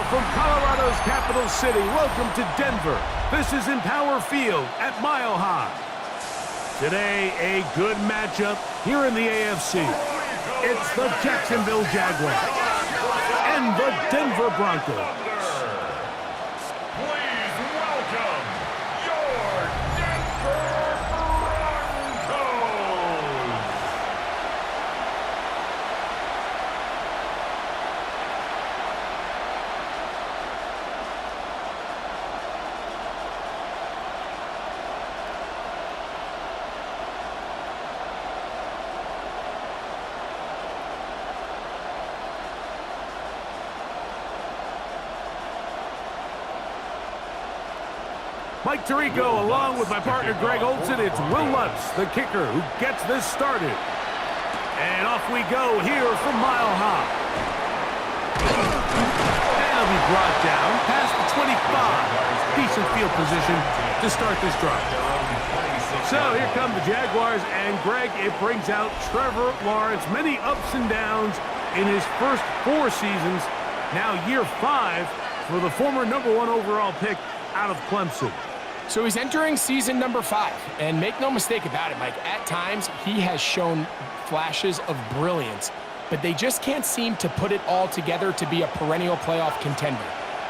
from Colorado's capital city, welcome to Denver. This is Empower Field at Mile High. Today, a good matchup here in the AFC. It's the Jacksonville Jaguars and the Denver Broncos. Mike Tirico along with my partner Greg Olson. It's Will Lutz, the kicker, who gets this started. And off we go here from Mile High. And he'll be brought down past the 25. Decent field position to start this drive. So here come the Jaguars, and Greg, it brings out Trevor Lawrence. Many ups and downs in his first 4 seasons. Now year 5 for the former #1 overall pick out of Clemson. So he's entering season number 5, and make no mistake about it, Mike, at times he has shown flashes of brilliance, but they just can't seem to put it all together to be a perennial playoff contender.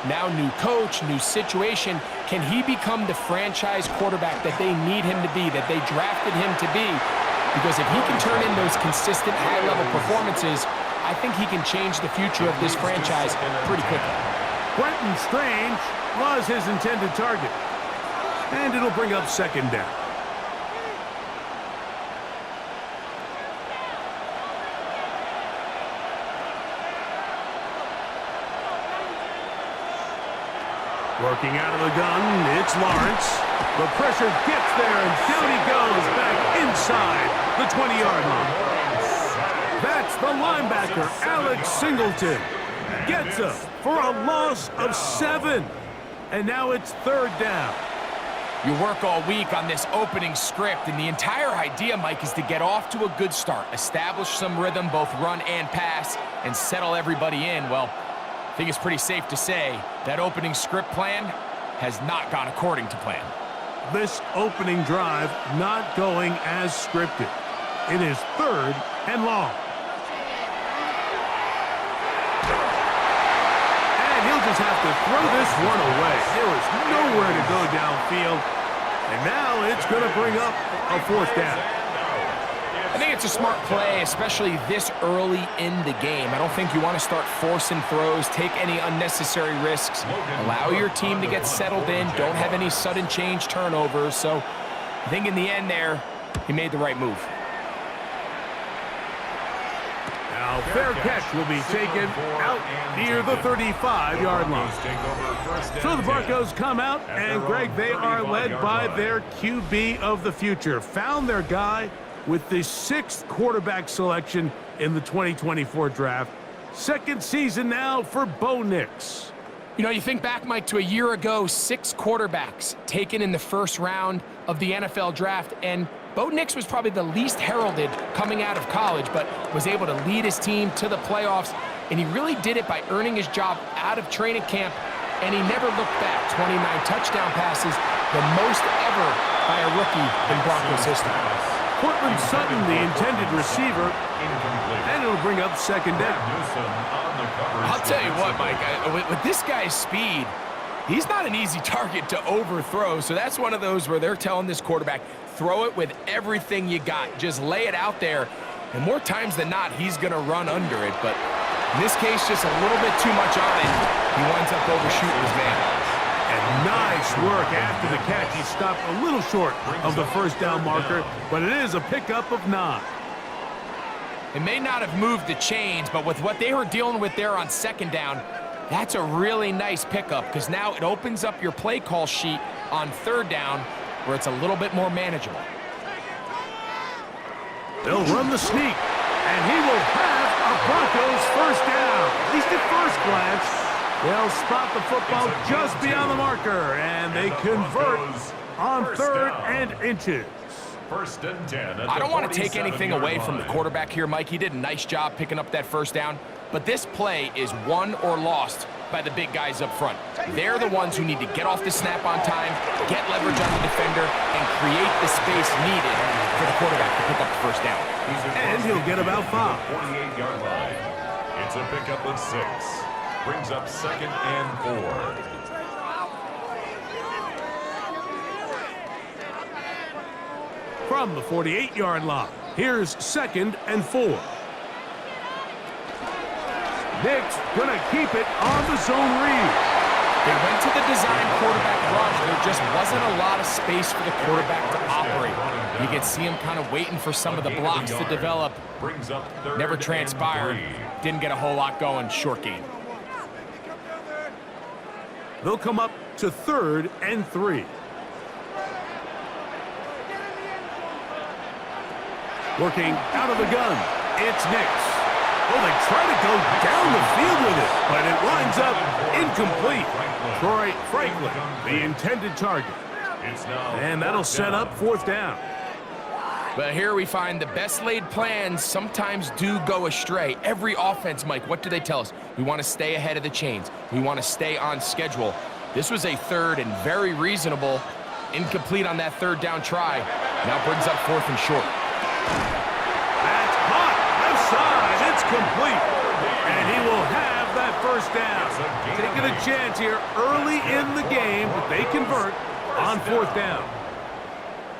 Now new coach, new situation, can he become the franchise quarterback that they need him to be, that they drafted him to be? Because if he can turn in those consistent high-level performances, I think he can change the future of this franchise pretty quickly. Brenton Strange was his intended target. And it'll bring up second down. Working out of the gun, it's Lawrence. The pressure gets there, and down he goes back inside the 20-yard line. That's the linebacker, Alex Singleton. Gets him for a loss of 7. And now it's third down. You work all week on this opening script, and the entire idea, Mike, is to get off to a good start, establish some rhythm, both run and pass, and settle everybody in. Well, I think it's pretty safe to say that opening script plan has not gone according to plan. This opening drive not going as scripted. It is third and long. He'll just have to throw this one away. There is nowhere to go downfield. And now it's going to bring up a 4th down. I think it's a smart play, especially this early in the game. I don't think you want to start forcing throws, take any unnecessary risks, allow your team to get settled in, don't have any sudden change turnovers. So I think in the end there, he made the right move. Now, fair catch will be taken out near the 35-yard line. So the Broncos come out, and Greg, they are led by their QB of the future. Found their guy with the 6th quarterback selection in the 2024 draft. 2nd season now for Bo Nix. You know, you think back, Mike, to a year ago, 6 quarterbacks taken in the 1st round of the NFL draft, and Bo Nix was probably the least heralded coming out of college, but was able to lead his team to the playoffs, and he really did it by earning his job out of training camp, and he never looked back. 29 touchdown passes, the most ever by a rookie in Broncos history. Cortland Sutton, the intended receiver, and it'll bring up second down. I'll tell you what, Mike, with this guy's speed, he's not an easy target to overthrow, so that's one of those where they're telling this quarterback, throw it with everything you got. Just lay it out there, and more times than not, he's going to run under it. But in this case, just a little bit too much on it. He winds up overshooting his man. And nice work after the catch. He stopped a little short of the 1st down marker, but it is a pickup of 9. It may not have moved the chains, but with what they were dealing with there on 2nd down, that's a really nice pickup, because now it opens up your play call sheet on 3rd down where it's a little bit more manageable. They'll run the sneak, and he will have a Broncos 1st down. At least at first glance. They'll spot the football just beyond the marker, and they convert on 3rd and inches. 1st and 10. I don't want to take anything away from the quarterback here, Mike. He did a nice job picking up that 1st down, but this play is won or lost by the big guys up front. They're the ones who need to get off the snap on time, get leverage on the defender, and create the space needed for the quarterback to pick up the first down. And he'll get about 5. 48-yard line. It's a pickup of 6. Brings up 2nd and 4. From the 48-yard line, here's 2nd and 4. Nick's going to keep it on the zone read. They went to the design quarterback rush. There just wasn't a lot of space for the quarterback to operate. You can see him kind of waiting for some of the blocks to develop. Never transpired. Didn't get a whole lot going. Short game. They'll come up to 3rd and 3. Working out of the gun, it's Nix. Oh, they try to go down the field with it, but it winds up incomplete. Troy Franklin, the intended target. And that'll set up 4th down. But here we find the best laid plans sometimes do go astray. Every offense, Mike, what do they tell us? We want to stay ahead of the chains. We want to stay on schedule. This was a 3rd and very reasonable. Incomplete on that 3rd down try. Now brings up 4th and short. That's hot. Left side. It's complete. And he will have that 1st down. Taking a chance here early in the game, but they convert on 4th down.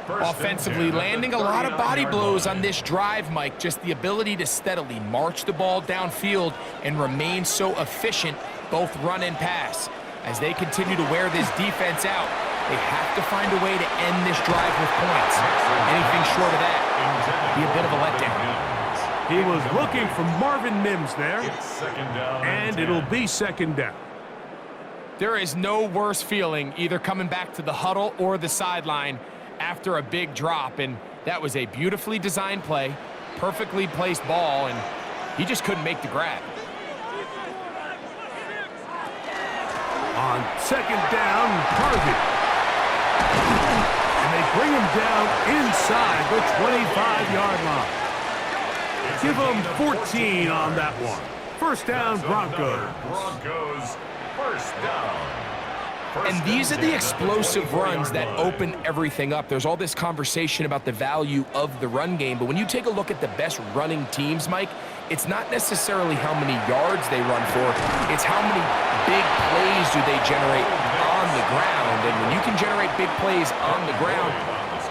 Offensively, landing a lot of body blows on this drive, Mike. Just the ability to steadily march the ball downfield and remain so efficient, both run and pass. As they continue to wear this defense out, they have to find a way to end this drive with points. Anything short of that, be a bit of a letdown. He was looking for Marvin Mims there, and it'll be 2nd down. There is no worse feeling either coming back to the huddle or the sideline after a big drop, and that was a beautifully designed play, perfectly placed ball, and he just couldn't make the grab. On 2nd down, Harvey. And they bring him down inside the 25-yard line. Give him 14 on that one. 1st down, Broncos. Broncos, 1st down. And these are the explosive runs that open everything up. There's all this conversation about the value of the run game, but when you take a look at the best running teams, Mike, it's not necessarily how many yards they run for, it's how many big plays do they generate on the ground. And when you can generate big plays on the ground,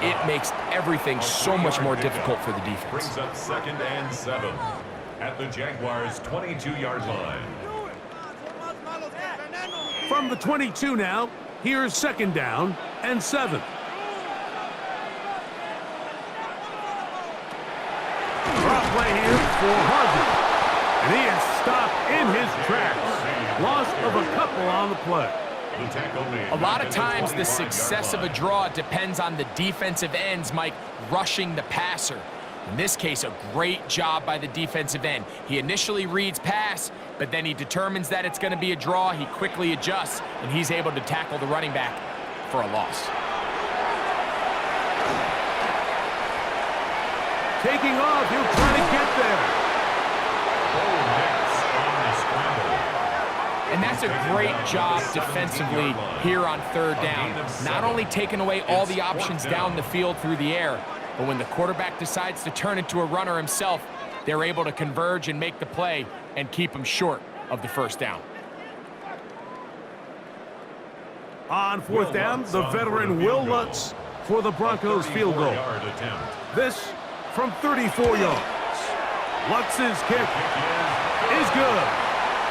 it makes everything so much more difficult for the defense. Brings up 2nd and 7 at the Jaguars' 22-yard line. From the 22 now, here's 2nd down and 7. Drop play here for Harvey. And he is stopped in his tracks. Loss of a couple on the play. A lot of times the success of a draw depends on the defensive ends, Mike, rushing the passer. In this case, a great job by the defensive end. He initially reads pass, but then he determines that it's going to be a draw. He quickly adjusts, and he's able to tackle the running back for a loss. Taking off, he'll try to get there. And that's a great job defensively here on 3rd down. Not only taking away all the options down the field through the air, but when the quarterback decides to turn into a runner himself, they're able to converge and make the play and keep him short of the 1st down. On 4th down, the veteran Will Lutz for the Broncos field goal. This from 34 yards. Lutz's kick is good.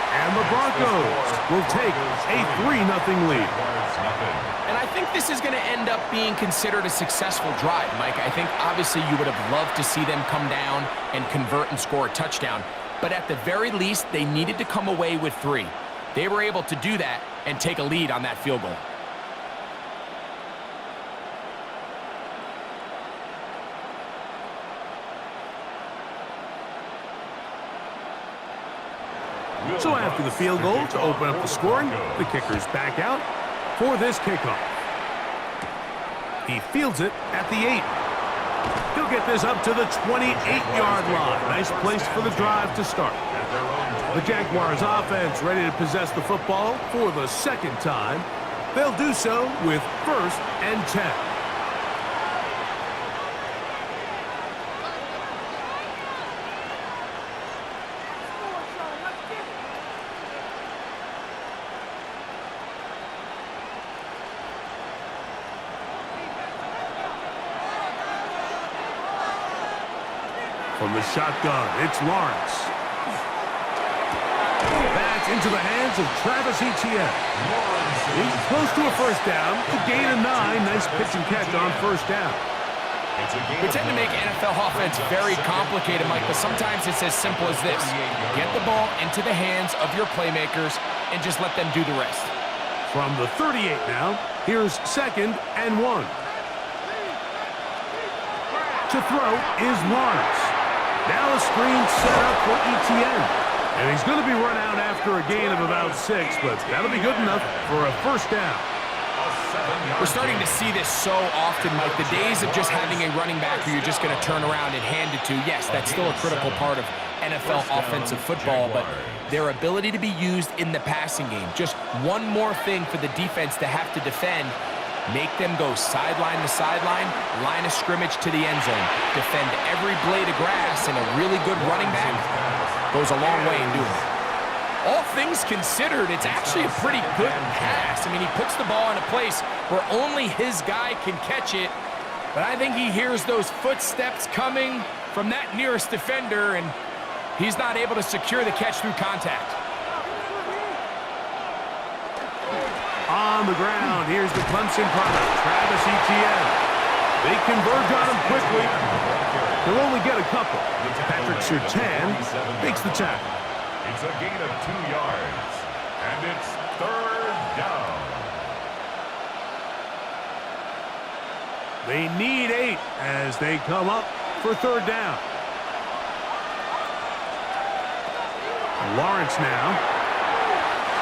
And the Broncos will take a 3-0 lead. And I think this is going to end up being considered a successful drive, Mike. I think obviously you would have loved to see them come down and convert and score a touchdown. But at the very least, they needed to come away with 3. They were able to do that and take a lead on that field goal. So after the field goal to open up the scoring, the kicker's back out for this kickoff. He fields it at the 8. He'll get this up to the 28-yard line. Nice place for the drive to start. At their own The Jaguars offense ready to possess the football for the second time. They'll do so with 1st and 10. From the shotgun, it's Lawrence. That's into the hands of Travis Etienne. He's close to a first down to gain a 9. Nice pitch and catch on first down. We tend to make NFL offense very complicated, Mike, but sometimes it's as simple as this. Get the ball into the hands of your playmakers and just let them do the rest. From the 38 now, here's 2nd and 1. To throw is Lawrence. Now a screen set up for Etienne. And he's going to be run out after a gain of about 6, but that'll be good enough for a first down. We're starting to see this so often, Mike. The days of just having a running back who you're just going to turn around and hand it to, yes, that's still a critical part of NFL offensive football, but their ability to be used in the passing game, just one more thing for the defense to have to defend. Make them go sideline to sideline, line of scrimmage to the end zone. Defend every blade of grass, and a really good running back goes a long way in doing it. All things considered, it's actually a pretty good pass. I mean, he puts the ball in a place where only his guy can catch it, but I think he hears those footsteps coming from that nearest defender, and he's not able to secure the catch through contact. On the ground, here's the Clemson product, Travis Etienne. They converge on him quickly. They'll only get a couple. Patrick Surtain makes the tackle. It's a gain of 2 yards, and it's 3rd down. They need 8 as they come up for 3rd down. Lawrence now.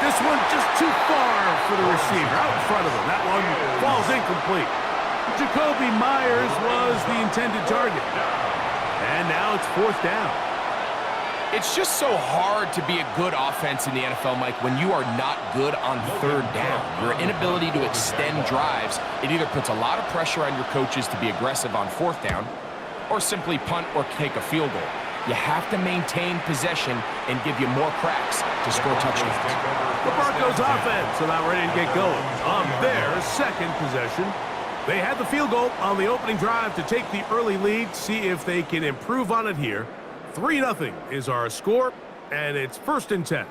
This one just too far for the receiver, out in front of him. That one falls incomplete. Jacoby Myers was the intended target. And now it's 4th down. It's just so hard to be a good offense in the NFL, Mike, when you are not good on 3rd down. Your inability to extend drives, it either puts a lot of pressure on your coaches to be aggressive on 4th down or simply punt or take a field goal. You have to maintain possession and give you more cracks to score touchdowns. The Broncos offense about ready to get going on their 2nd possession. They had the field goal on the opening drive to take the early lead, see if they can improve on it here. 3-0 is our score, and it's 1st and 10.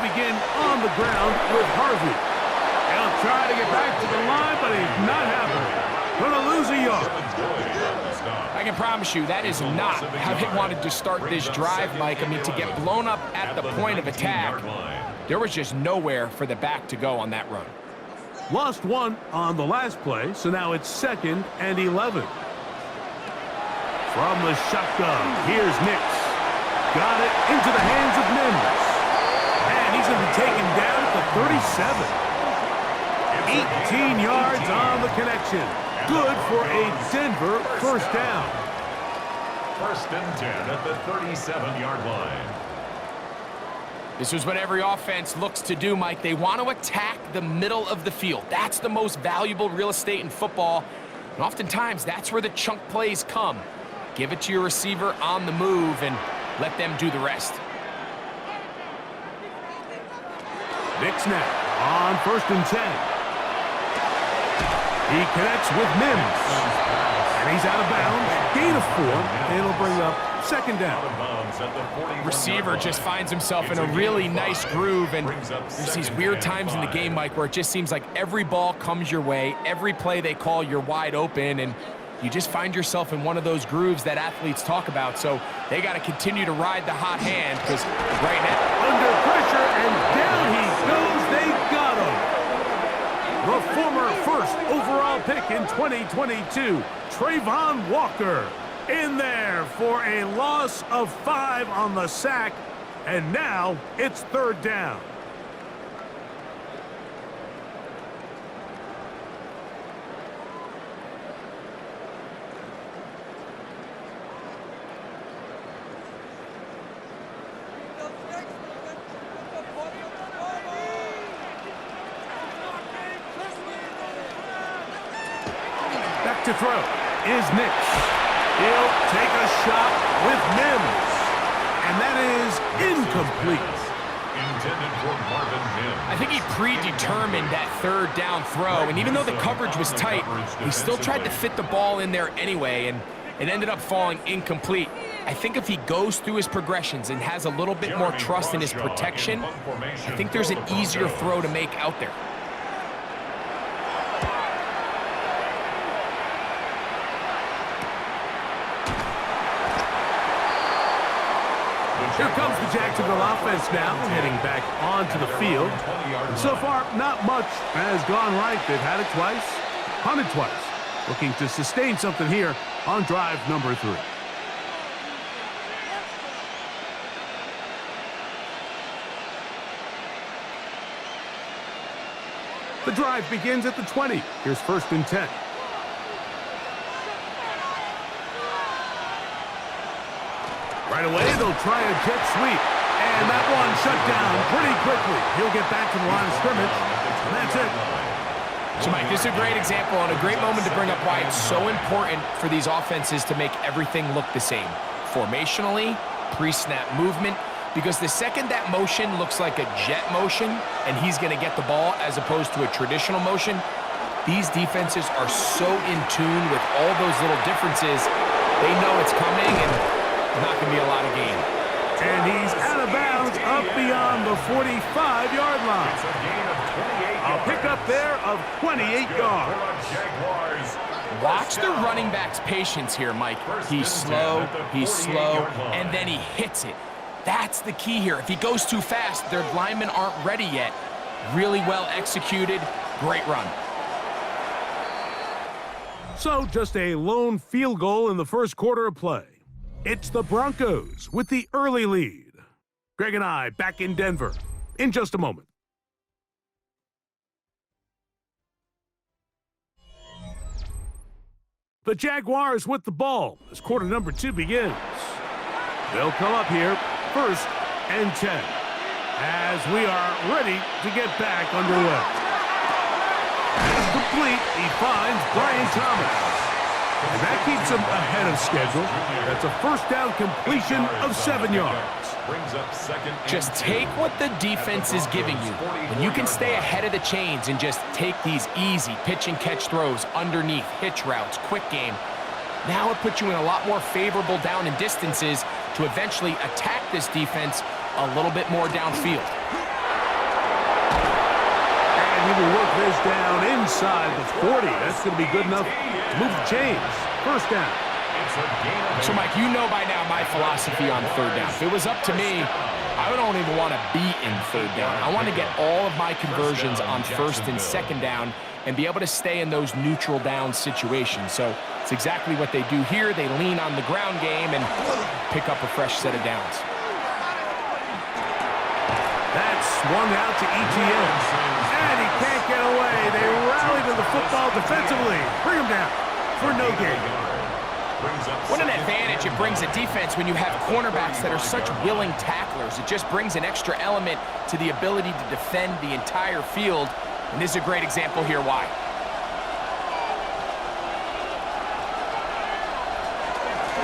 Begin on the ground with Harvey. He'll try to get back to the line, but he's not happening. Going to lose a yard. I can promise you that is not how they wanted to start this drive, Mike. I mean, to get blown up at the point of attack, there was just nowhere for the back to go on that run. Lost 1 on the last play, so now it's 2nd and 11. From the shotgun, here's Nix. Got it into the hands of Mims. And he's going to be taken down at the 37. 18 yards on the connection. Good for a Denver 1st down. 1st and 10 at the 37-yard line. This is what every offense looks to do, Mike. They want to attack the middle of the field. That's the most valuable real estate in football. And oftentimes, that's where the chunk plays come. Give it to your receiver on the move and let them do the rest. Nix now on 1st and 10. He connects with Mims. And he's out of bounds. Gain of 4. And it'll bring up 2nd down. Receiver just finds himself in a really nice groove. And there's these weird times in the game, Mike, where it just seems like every ball comes your way. Every play they call, you're wide open. And you just find yourself in one of those grooves that athletes talk about. So they got to continue to ride the hot hand because right now, under pressure, and down he goes. They got him. The former first overall pick in 2022, Trayvon Walker, in there for a loss of 5 on the sack, and now it's 3rd down. Back to throw is Nix. He'll take a shot with Mims. And that is incomplete. Intended for Marvin Mims. I think he predetermined that 3rd down throw, and even though the coverage was tight, he still tried to fit the ball in there anyway, and it ended up falling incomplete. I think if he goes through his progressions and has a little bit more trust in his protection, I think there's an easier throw to make out there. Here comes the Jacksonville offense now, heading back onto the field. So far, not much has gone right. They've had it twice, punted twice. Looking to sustain something here on drive number 3. The drive begins at the 20. Here's 1st and 10. Right away, they'll try a jet sweep. And that one shut down pretty quickly. He'll get back to the line of scrimmage, and that's it. So, Mike, this is a great example and a great moment to bring up why it's so important for these offenses to make everything look the same. Formationally, pre-snap movement, because the second that motion looks like a jet motion and he's going to get the ball as opposed to a traditional motion, these defenses are so in tune with all those little differences. They know it's coming, and not going to be a lot of gain. And he's out of bounds up beyond the 45-yard line. A pickup there of 28 yards. Watch the running back's patience here, Mike. He's slow, and then he hits it. That's the key here. If he goes too fast, their linemen aren't ready yet. Really well executed. Great run. So just a lone field goal in the first quarter of play. It's the Broncos with the early lead. Greg and I back in Denver in just a moment. The Jaguars with the ball as quarter number 2 begins. They'll come up here 1st and 10 as we are ready to get back underway. It's complete. He finds Brian Thomas. And that keeps him ahead of schedule. That's a 1st down completion of 7 yards. Just take what the defense is giving you. When you can stay ahead of the chains and just take these easy pitch and catch throws underneath, hitch routes, quick game, now it puts you in a lot more favorable down and distances to eventually attack this defense a little bit more downfield. And he will work this down inside the 40. That's going to be good enough to move the chains. 1st down. So, Mike, you know by now my philosophy on 3rd down. If it was up to me, I don't even want to be in 3rd down. I want to get all of my conversions on 1st and 2nd down and be able to stay in those neutral down situations. So it's exactly what they do here. They lean on the ground game and pick up a fresh set of downs. That's swung out to ETN. And he can't get away. They rally to the football defensively. Bring him down for no gain. What an advantage it brings a defense when you have cornerbacks that are such willing tacklers. It just brings an extra element to the ability to defend the entire field. And this is a great example here why.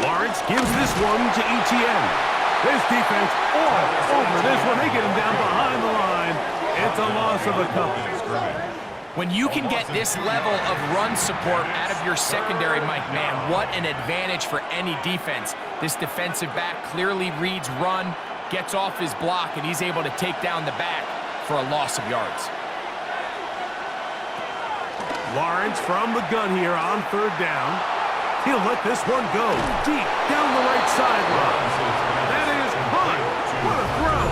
Lawrence gives this one to ETN. This defense all over this one. They get him down behind the line. It's a loss of a couple. When you can get this level of run support out of your secondary, Mike, man, what an advantage for any defense. This defensive back clearly reads run, gets off his block, and he's able to take down the back for a loss of yards. Lawrence from the gun here on 3rd down. He'll let this one go deep down the right sideline. That is high. What a throw.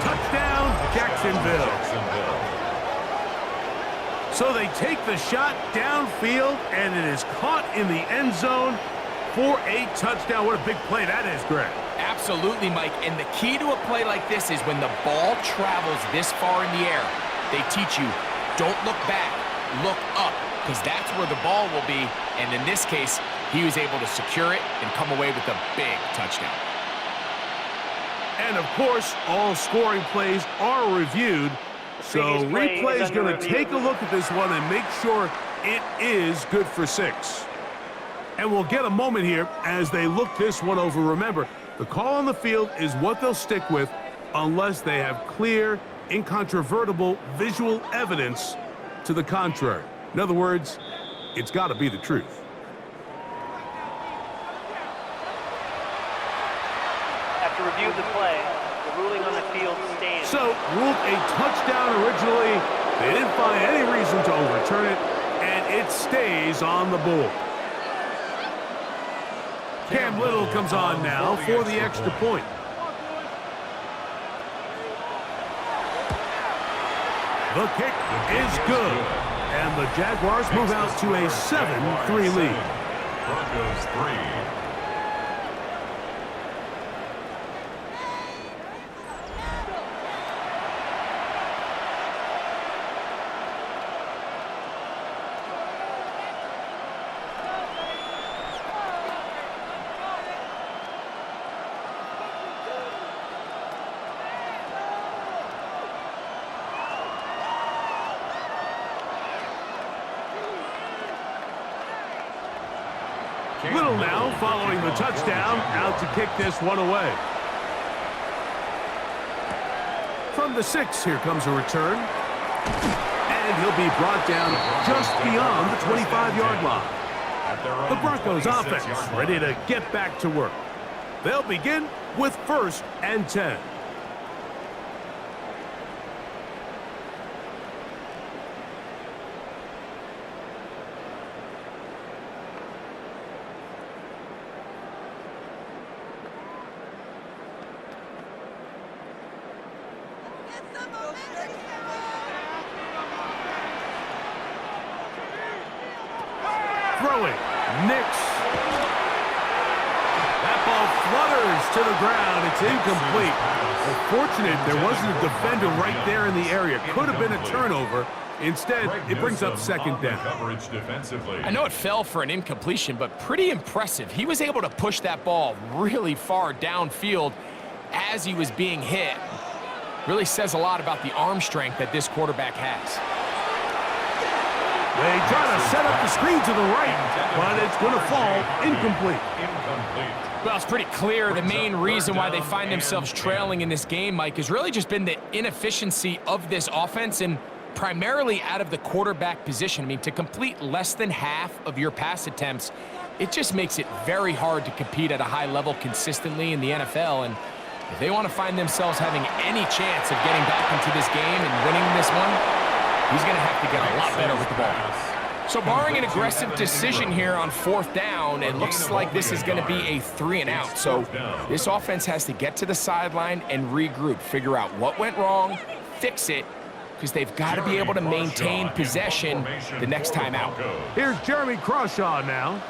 Touchdown, Jacksonville. So they take the shot downfield, and it is caught in the end zone for a touchdown. What a big play that is, Greg. Absolutely, Mike. And the key to a play like this is when the ball travels this far in the air, they teach you, don't look back, look up, because that's where the ball will be. And in this case, he was able to secure it and come away with a big touchdown. And, of course, all scoring plays are reviewed. So replay is going to take a look at this one and make sure it is good for 6. And we'll get a moment here as they look this one over. Remember, the call on the field is what they'll stick with unless they have clear, incontrovertible visual evidence to the contrary. In other words, it's got to be the truth. After review of the play, the ruling on the field stands. So, ruled a touchdown originally. They didn't find any reason to overturn it, and it stays on the board. Cam Little comes on now for the extra point. The kick is good, and the Jaguars move out to a 7-3 lead. Broncos 3. Little now following the touchdown, out to kick this one away. From the 6, here comes a return. And he'll be brought down just beyond the 25-yard line. The Broncos offense ready to get back to work. They'll begin with 1st and 10. Throwing, Nix. That ball flutters to the ground. It's incomplete. Fortunate there wasn't a defender right there in the area. Could have been a turnover. Instead, it brings up 2nd down. I know it fell for an incompletion, but pretty impressive. He was able to push that ball really far downfield as he was being hit. Really says a lot about the arm strength that this quarterback has. They try to set up the screen to the right, but it's going to fall incomplete. Well, it's pretty clear the main reason why they find themselves trailing in this game, Mike, has really just been the inefficiency of this offense and primarily out of the quarterback position. I mean, to complete less than half of your pass attempts, it just makes it very hard to compete at a high level consistently in the NFL. And if they want to find themselves having any chance of getting back into this game and winning this one, he's going to have to get a lot better with the ball. So barring an aggressive decision here on 4th down, it looks like this is going to be a 3-and-out. So this offense has to get to the sideline and regroup, figure out what went wrong, fix it, because they've got to be able to maintain possession the next time out. Here's Jeremy Crawshaw now,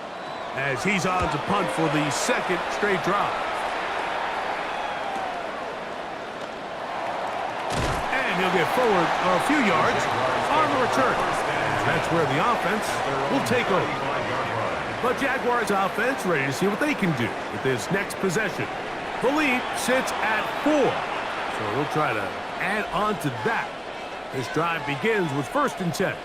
as he's on to punt for the 2nd straight drive. And he'll get forward a few yards on the return. That's where the offense will take over. The Jaguars offense ready to see what they can do with this next possession. The lead sits at 4, so we'll try to add on to that. This drive begins with 1st and 10.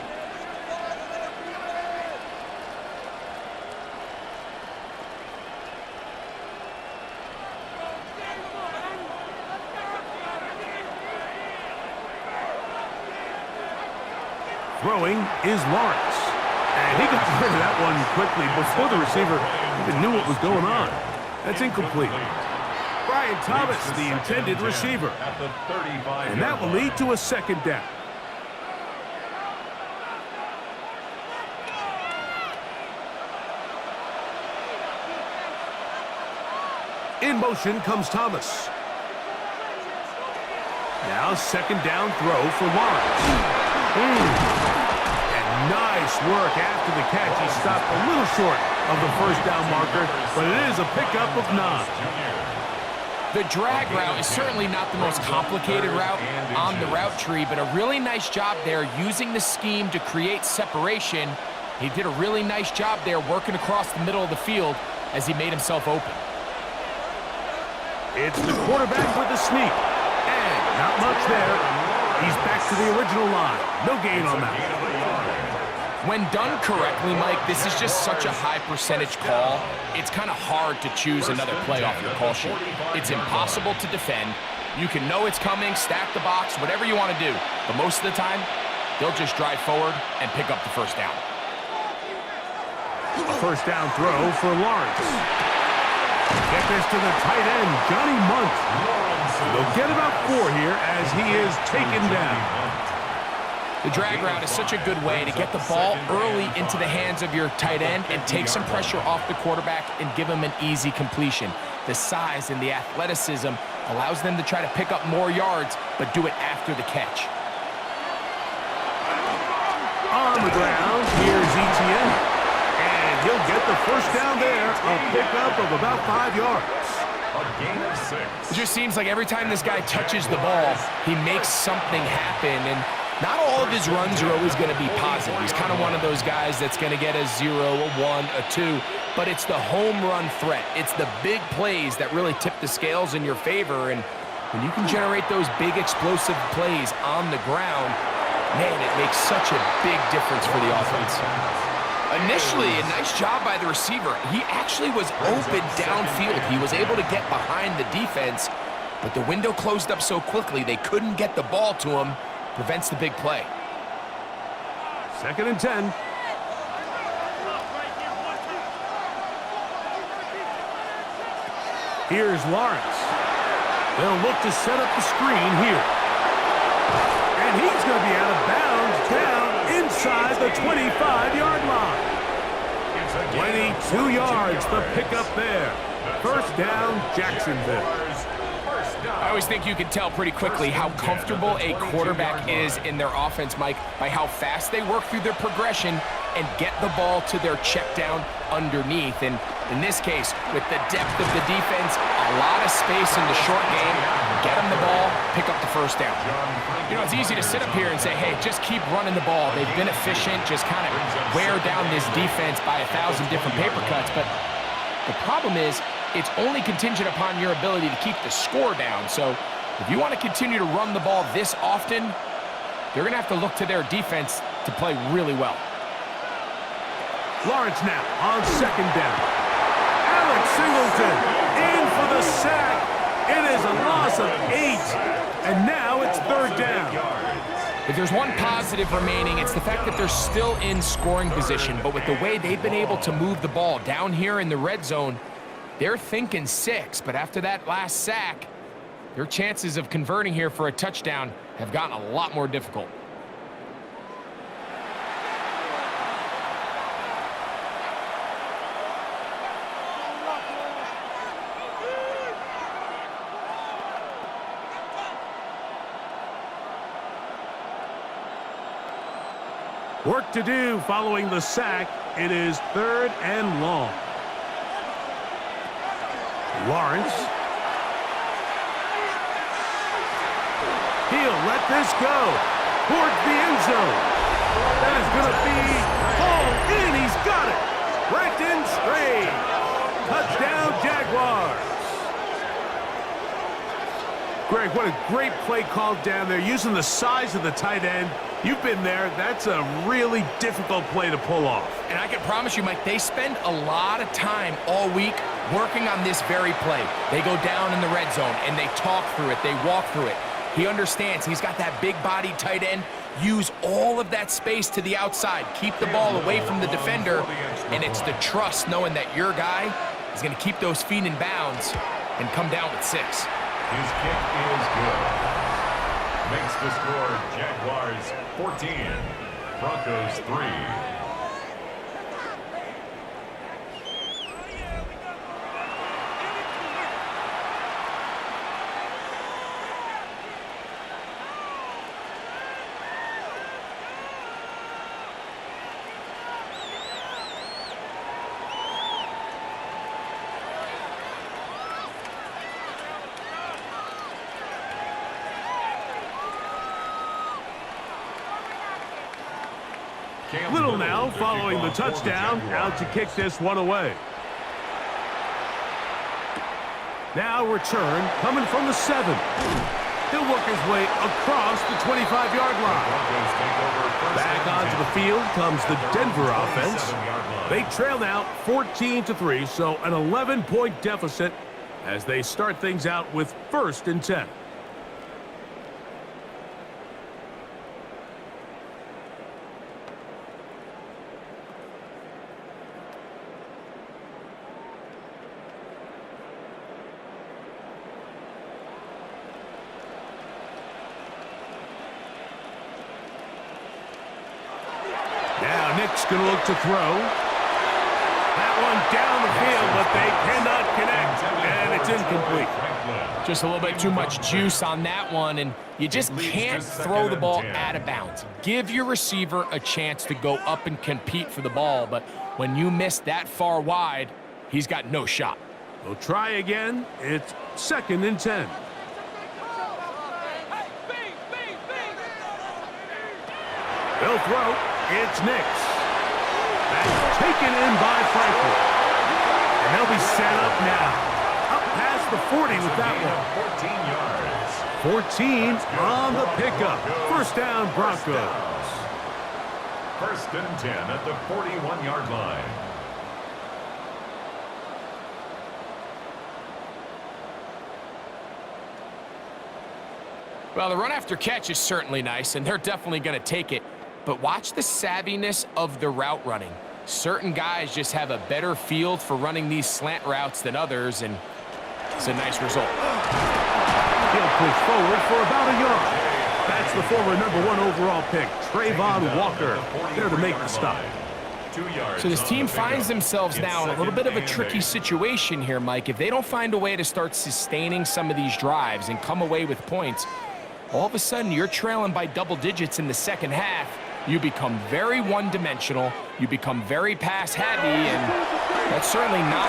Throwing is Lawrence. And he gets rid of that one quickly before the receiver even knew what was going on. That's incomplete. Brian Thomas, the intended receiver. And that will lead to a 2nd down. In motion comes Thomas. Now 2nd down throw for Lawrence. Nice work after the catch. He stopped a little short of the first down marker, but it is a pickup of 9. The drag route is certainly not the most complicated route on the route tree, but a really nice job there using the scheme to create separation. He did a really nice job there working across the middle of the field as he made himself open. It's the quarterback with the sneak. And not much there. He's back to the original line. No gain on that. When done correctly, Mike, this is just such a high percentage call. It's kind of hard to choose another play off your call sheet. It's impossible to defend. You can know it's coming, stack the box, whatever you want to do. But most of the time, they'll just drive forward and pick up the first down. A first down throw for Lawrence. Get this to the tight end, Johnny Munt. They'll get about 4 here as he is taken down. The drag route is such a good way to get the ball early into the hands of your tight end and take some pressure off the quarterback and give him an easy completion. The size and the athleticism allows them to try to pick up more yards, but do it after the catch. On the ground, here's Etienne. And he'll get the first down there, a pickup of about 5 yards. A gain of 6. It just seems like every time this guy touches the ball, he makes something happen, and not all of his runs are always going to be positive. He's kind of one of those guys that's going to get a 0, a 1, a 2, but it's the home run threat. It's the big plays that really tip the scales in your favor, and when you can generate those big explosive plays on the ground, man, it makes such a big difference for the offense. Initially, a nice job by the receiver. He actually was open downfield. He was able to get behind the defense, but the window closed up so quickly they couldn't get the ball to him. Prevents the big play. 2nd and 10. Here's Lawrence. They'll look to set up the screen here. And he's going to be out of bounds down inside the 25-yard line. 22 yards, the pickup there. First down, Jacksonville. I always think you can tell pretty quickly how comfortable a quarterback is in their offense, Mike, by how fast they work through their progression and get the ball to their check down underneath. And in this case, with the depth of the defense, a lot of space in the short game, get them the ball, pick up the first down. You know, it's easy to sit up here and say, hey, just keep running the ball. They've been efficient, just kind of wear down this defense by 1,000 different paper cuts. But the problem is, it's only contingent upon your ability to keep the score down. So if you want to continue to run the ball this often, they're going to have to look to their defense to play really well. Lawrence now on 2nd down. Alex Singleton in for the sack. It is a loss of 8. And now it's 3rd down. If there's one positive remaining, it's the fact that they're still in scoring position. But with the way they've been able to move the ball down here in the red zone, they're thinking 6, but after that last sack, their chances of converting here for a touchdown have gotten a lot more difficult. Work to do following the sack. It is 3rd and long. Lawrence. He'll let this go towards the end zone. That is going to be hauled in. He's got it. Brenton Strange. Touchdown, Jaguars. Greg, what a great play called down there, using the size of the tight end. You've been there. That's a really difficult play to pull off. And I can promise you, Mike, they spend a lot of time all week working on this very play. They go down in the red zone, and they talk through it. They walk through it. He understands he's got that big-bodied tight end. Use all of that space to the outside. Keep the ball away from the defender, and it's the trust knowing that your guy is going to keep those feet in bounds and come down with 6. His kick is good. Makes the score Jaguars 14, Broncos 3. Little now following the touchdown, out to kick this one away. Now return coming from the 7. He'll work his way across the 25-yard line. Back onto the field comes the Denver offense. They trail now 14-3, so an 11-point deficit as they start things out with 1st and 10. Nick's going to look to throw. That one down the field, but they cannot connect, and it's incomplete. Just a little bit too much juice on that one, and you just can't throw the ball out of bounds. Give your receiver a chance to go up and compete for the ball, but when you miss that far wide, he's got no shot. We'll try again. It's 2nd and 10. They'll throw. It's Nix. That's taken in by Franklin. And they'll be set up now. Up past the 40 with that one. 14 on the pickup. 1st down, Broncos. 1st and 10 at the 41-yard line. Well, the run after catch is certainly nice, and they're definitely going to take it. But watch the savviness of the route running. Certain guys just have a better feel for running these slant routes than others, and it's a nice result. He'll push forward for about a yard. That's the former #1 overall pick, Trayvon Walker, there to make the stop. So this team finds themselves now in a little bit of a tricky situation here, Mike. If they don't find a way to start sustaining some of these drives and come away with points, all of a sudden you're trailing by double digits in the 2nd half. You become very one-dimensional, you become very pass-heavy, and that's certainly not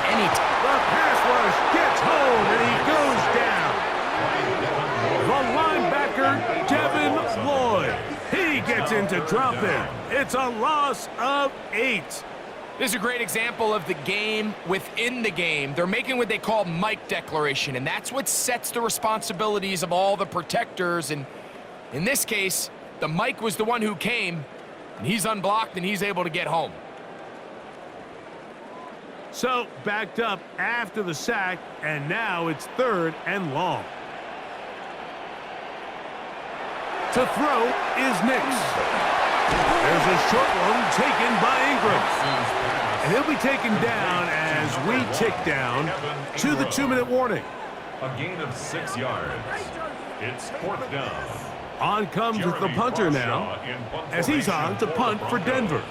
any time. The pass rush gets home, and he goes down. The linebacker, Devin Lloyd. He gets into dropping. It's a loss of 8. This is a great example of the game within the game. They're making what they call Mike declaration, and that's what sets the responsibilities of all the protectors. And in this case, the Mike was the one who came, and he's unblocked, and he's able to get home. So, backed up after the sack, and now it's 3rd and long. To throw is Nix. There's a short one taken by Ingram. And he'll be taken down as we tick down to the 2-minute warning. A gain of 6 yards. It's 4th down. On comes the punter now, as he's on to punt for Denver.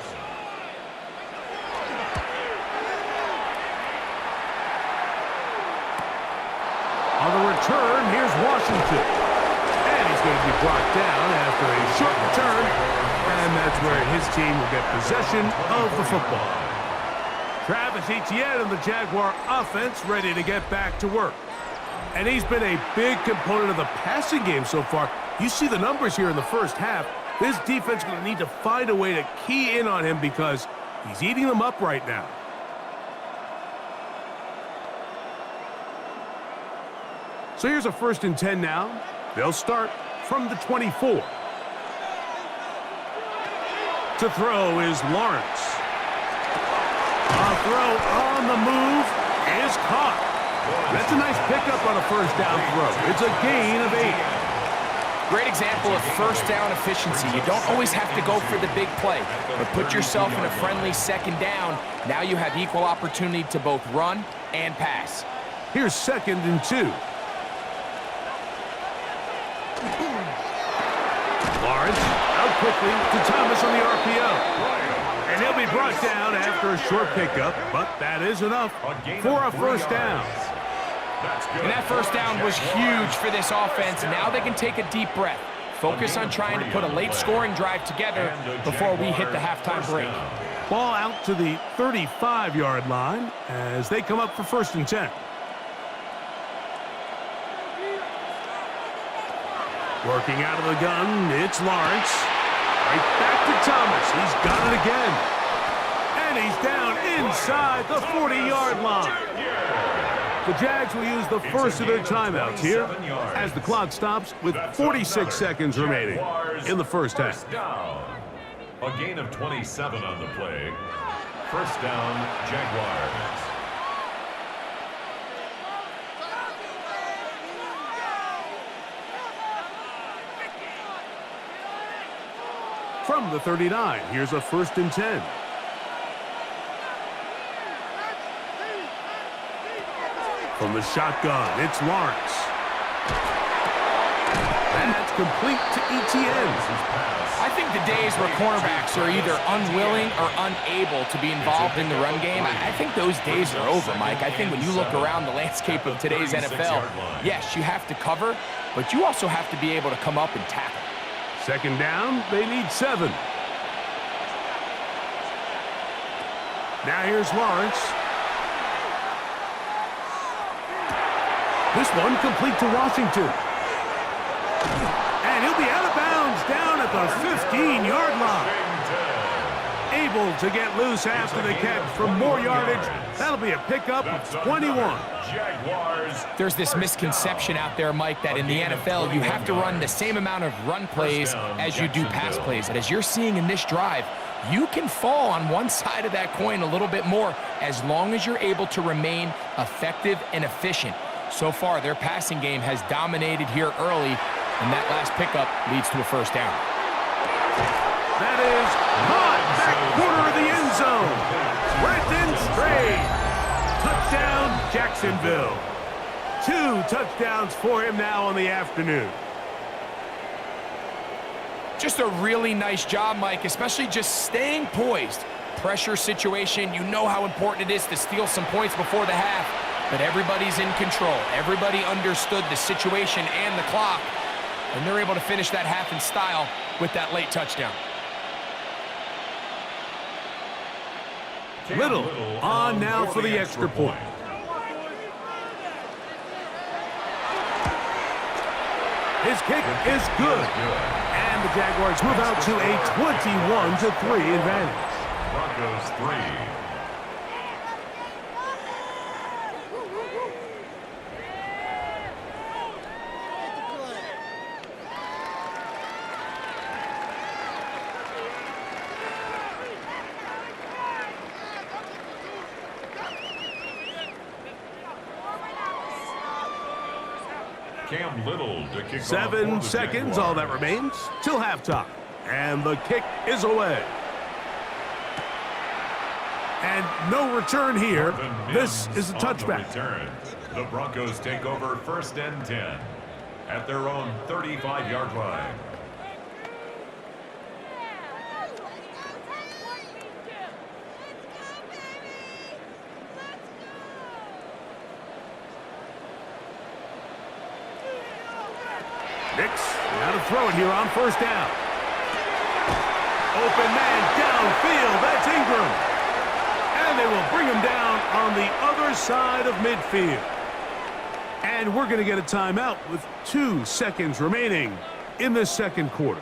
On the return, here's Washington. And he's going to be brought down after a short return, and that's where his team will get possession of the football. Travis Etienne and the Jaguar offense ready to get back to work. And he's been a big component of the passing game so far. You see the numbers here in the 1st half. This defense is going to need to find a way to key in on him because he's eating them up right now. So here's a 1st and 10 now. They'll start from the 24. To throw is Lawrence. A throw on the move is caught. That's a nice pickup on a 1st down throw. It's a gain of 8. Great example of 1st down efficiency. You don't always have to go for the big play, but put yourself in a friendly 2nd down. Now you have equal opportunity to both run and pass. Here's 2nd and 2. Lawrence out quickly to Thomas on the RPO. And he'll be brought down after a short pickup, but that is enough for a 1st down. And that 1st down was huge for this offense. Now they can take a deep breath. Focus on trying to put a late scoring drive together before we hit the halftime break. Ball out to the 35-yard line as they come up for 1st and 10. Working out of the gun, it's Lawrence. Right back to Thomas. He's got it again. And he's down inside the 40-yard line. The Jags will use the first of their timeouts here as the clock stops with 46 seconds remaining in the first half. A gain of 27 on the play. First down, Jaguars. From the 39, here's a 1st and 10. From the shotgun, it's Lawrence. That's complete to ETN. I think the days where cornerbacks are either unwilling or unable to be involved in the run game, I think those days are over, Mike. I think when you look around the landscape of today's NFL, yes, you have to cover, but you also have to be able to come up and tackle. Second down, they need 7. Now here's Lawrence. This one complete to Washington. And he'll be out of bounds down at the 15-yard line. Able to get loose after the catch for more yardage. That'll be a pickup of 21. There's this misconception out there, Mike, that in the NFL you have to run the same amount of run plays as you do pass plays. And as you're seeing in this drive, you can fall on one side of that coin a little bit more as long as you're able to remain effective and efficient. So far, their passing game has dominated here early, and that last pickup leads to a first down. That is caught back corner of the end zone. Brenton Strayed. Touchdown, Jacksonville. 2 touchdowns for him now on the afternoon. Just a really nice job, Mike, especially just staying poised. Pressure situation, you know how important it is to steal some points before the half. But everybody's in control. Everybody understood the situation and the clock, and they're able to finish that half in style with that late touchdown. Little on now for the extra point. His kick is good. And the Jaguars move out to a 21-3 advantage. Broncos 3. Cam Little to kick 7 seconds, all that remains, till halftime. And the kick is away. And no return here. This is a touchback. The Broncos take over 1st and 10 at their own 35-yard line. Nix, now to throw it here on 1st down. Open man downfield, that's Ingram. And they will bring him down on the other side of midfield. And we're going to get a timeout with 2 seconds remaining in the second quarter.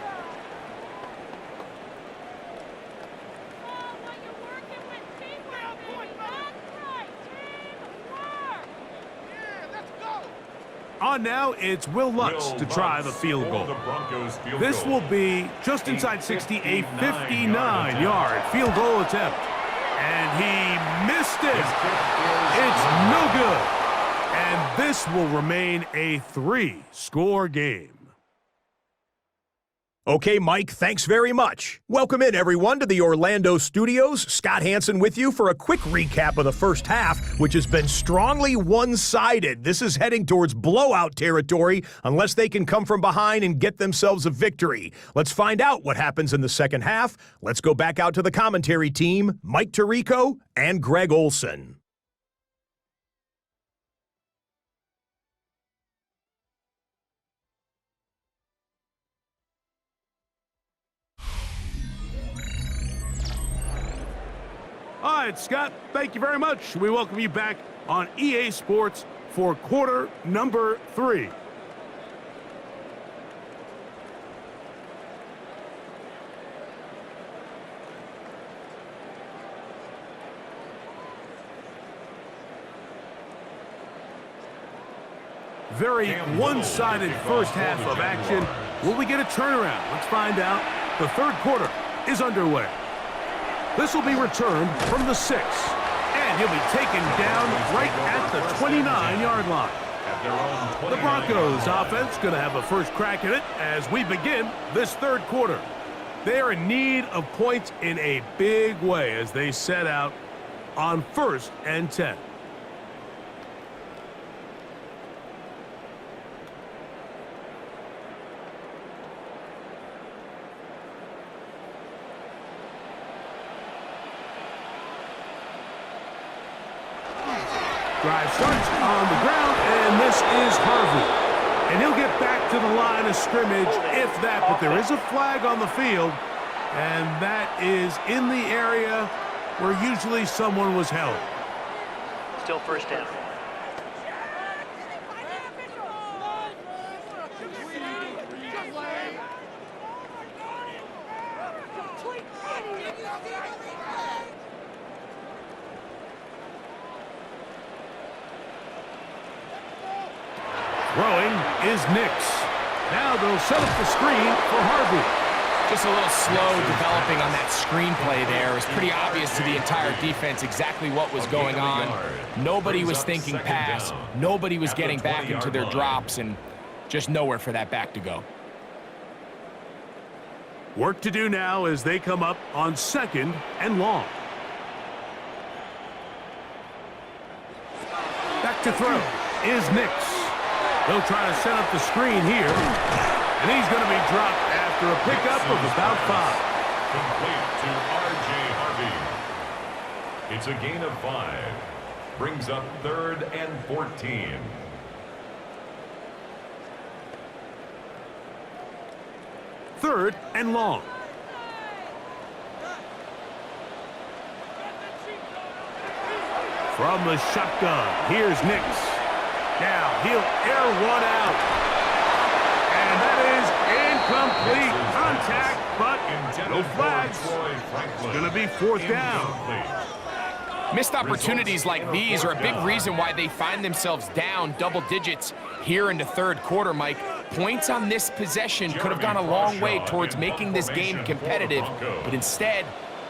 On now, it's Will Lutz to try the field goal. This will be just inside 60, a 59-yard field goal attempt. And he missed it. It's no good. And this will remain a 3-score game. Okay, Mike, thanks very much. Welcome in, everyone, to the Orlando studios. Scott Hansen with you for a quick recap of the first half, which has been strongly one-sided. This is heading towards blowout territory unless they can come from behind and get themselves a victory. Let's find out what happens in the second half. Let's go back out to the commentary team, Mike Tirico and Greg Olson. All right, Scott, thank you very much. We welcome you back on EA Sports for quarter number 3. Very one-sided first half of action. Will we get a turnaround? Let's find out. The third quarter is underway. This will be returned from the 6. And he'll be taken down right at the 29-yard line. The Broncos offense going to have a first crack at it as we begin this third quarter. They are in need of points in a big way as they set out on 1st and 10. Drive starts on the ground, and this is Harvey. And he'll get back to the line of scrimmage, if that, but there is a flag on the field, and that is in the area where usually someone was held. Still first down. Throwing is Nix. Now they'll set up the screen for Harvey. Just a little slow developing on that screenplay there. It was pretty obvious to the entire defense exactly what was going on. Nobody was thinking pass. Nobody was getting back into their drops, and just nowhere for that back to go. Work to do now as they come up on 2nd and long. Back to throw is Nix. They'll try to set up the screen here, and he's going to be dropped after a pickup of about 5. Complete to R.J. Harvey. It's a gain of 5. Brings up 3rd and 14. Third and long. From the shotgun, here's Nix. Now he'll air one out. And that is incomplete contact, but no flags. It's going to be 4th down. Missed opportunities like these are a big reason why they find themselves down double digits here in the third quarter, Mike. Points on this possession could have gone a long way towards making this game competitive, but instead,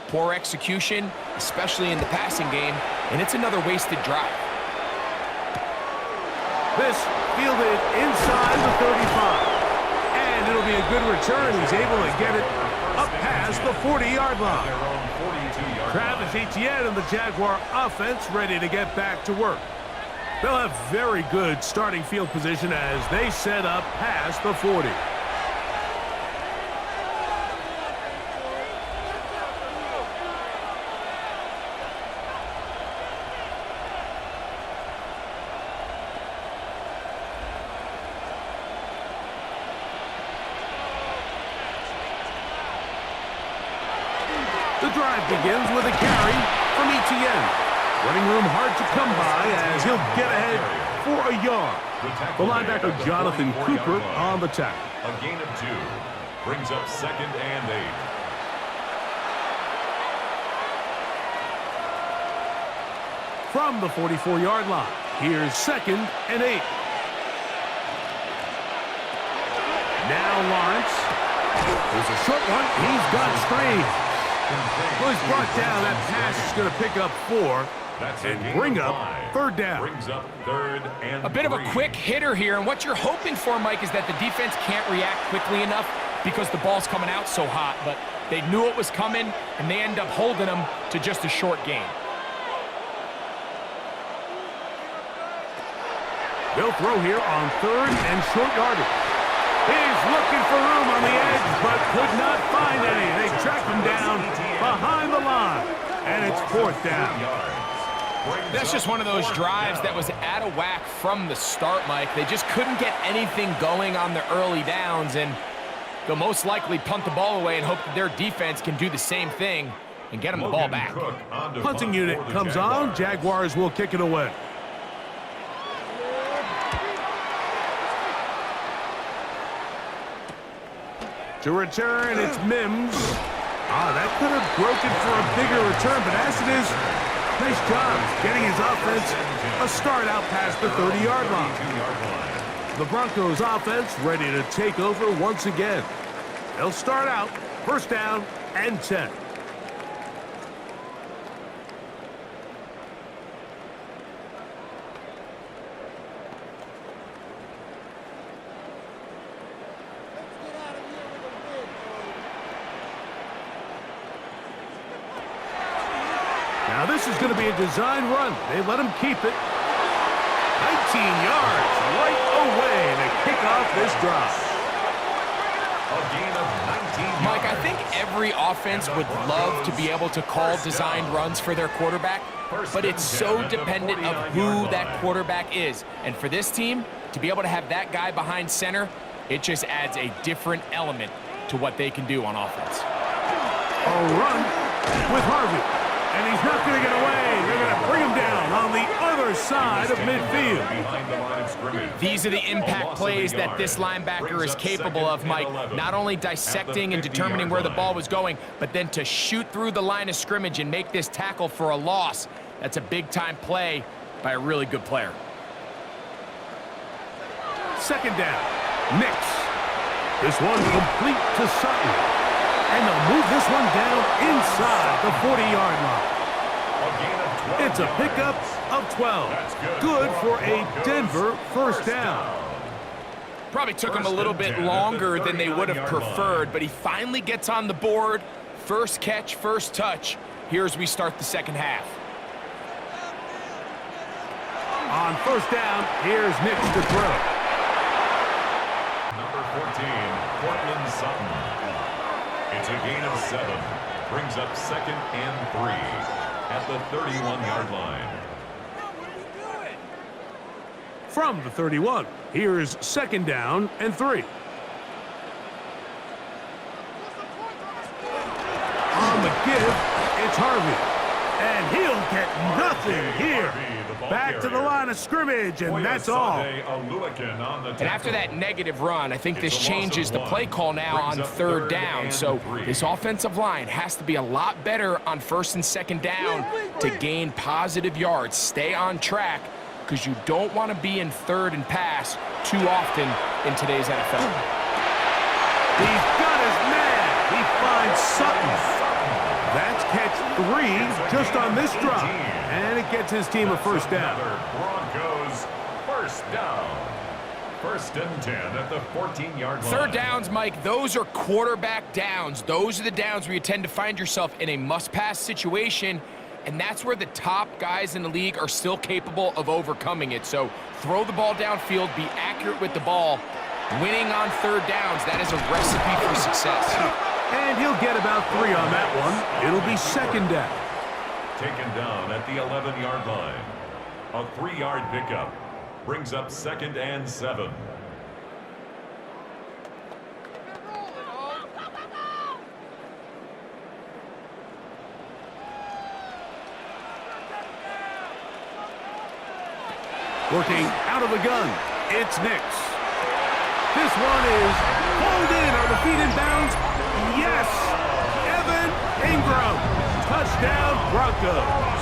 poor execution, especially in the passing game, and it's another wasted drive. This fielded inside the 35. And it'll be a good return. He's able to get it up past the 40-yard line. Travis Etienne and the Jaguar offense ready to get back to work. They'll have very good starting field position as they set up past the 40. The drive begins with a carry from Etienne. Running room hard to come by as he'll get ahead for a yard. The linebacker Jonathan Cooper on the tackle. A gain of 2. Brings up 2nd and 8. From the 44-yard line, here's 2nd and 8. Now Lawrence. There's a short one. He's got Strange. Well, he's brought down. That pass is going to pick up 4 and bring up 3rd down. Brings up 3rd and A bit of a quick hitter here, and what you're hoping for, Mike, is that the defense can't react quickly enough because the ball's coming out so hot, but they knew it was coming, and they end up holding them to just a short gain. They'll throw here on 3rd and short yardage. He's looking for room on the edge, but could not find any. They track him down behind the line, and it's 4th down. That's just one of those drives that was out of whack from the start, Mike. They just couldn't get anything going on the early downs, and they'll most likely punt the ball away and hope that their defense can do the same thing and get them the ball back. Punting unit comes on. Jaguars will kick it away. To return, it's Mims. That could have broken for a bigger return, but as it is, nice job getting his offense a start out past the 30-yard line. The Broncos offense ready to take over once again. They'll start out first down and 10. Now this is going to be a design run. They let him keep it. 19 yards right away to kick off this drive. A gain of 19 Mike, I yards. think every offense would love to be able to call designed runs for their quarterback, but it's so dependent of who that quarterback is. And for this team, to be able to have that guy behind center, it just adds a different element to what they can do on offense. A run with Harvey. And he's not going to get away. They're going to bring him down on the other side of midfield. Behind the line of scrimmage. These are the impact plays that this linebacker is capable of, Mike. Not only dissecting and determining where the ball was going, but then to shoot through the line of scrimmage and make this tackle for a loss. That's a big-time play by a really good player. Second down. Nix. This one complete to Sutton. And they'll move this one down inside the 40-yard line. It's a pickup of 12. Good for a Denver first down. Probably took him a little bit longer than they would have preferred, but he finally gets on the board. First catch, first touch. Here as we start the second half. On first down, here's Nix to throw. Number 14, Cortland Sutton. It's a gain of 7. Brings up second and 3 at the 31-yard line. From the 31, here's second down and 3. On the give, it's Harvey. And he'll get nothing here. Back to the line of scrimmage, and that's all. And after that negative run, I think this changes the play call now on third down. So this offensive line has to be a lot better on first and second down to gain positive yards. Stay on track, because you don't want to be in third and pass too often in today's NFL. He's got his man. He finds Sutton. That's catch 3 just on this drive. And it gets his team a first down. Broncos first down. First and 10 at the 14-yard line. Third downs, Mike, those are quarterback downs. Those are the downs where you tend to find yourself in a must-pass situation, and that's where the top guys in the league are still capable of overcoming it. So throw the ball downfield, be accurate with the ball. Winning on third downs, that is a recipe for success. And he'll get about 3 on that one. It'll be second down. Taken down at the 11-yard line. A 3-yard pickup brings up second and 7. Working out of the gun, it's Nix. This one is pulled in. Are the feet in bounds? Yes! Evan Ingram. Touchdown, Broncos.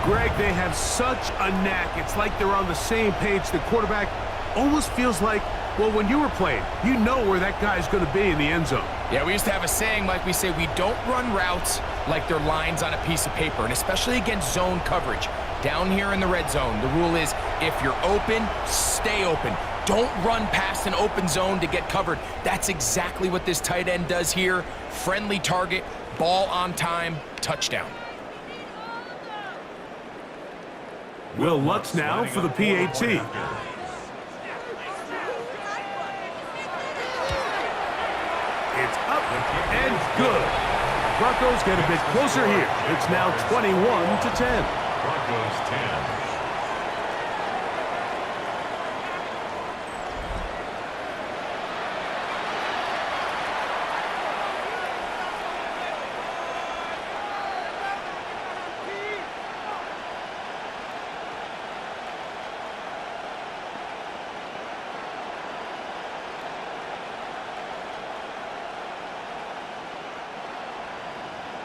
Greg, they have such a knack. It's like they're on the same page. The quarterback almost feels like, well, when you were playing, you know where that guy's going to be in the end zone. Yeah, we used to have a saying, like we say, we don't run routes like they're lines on a piece of paper, and especially against zone coverage. Down here in the red zone, the rule is if you're open, stay open. Don't run past an open zone to get covered. That's exactly what this tight end does here. Friendly target, ball on time, touchdown. Will Lutz now for the PAT. It's up and good. Broncos get a bit closer here. It's now 21-10. Broncos 10.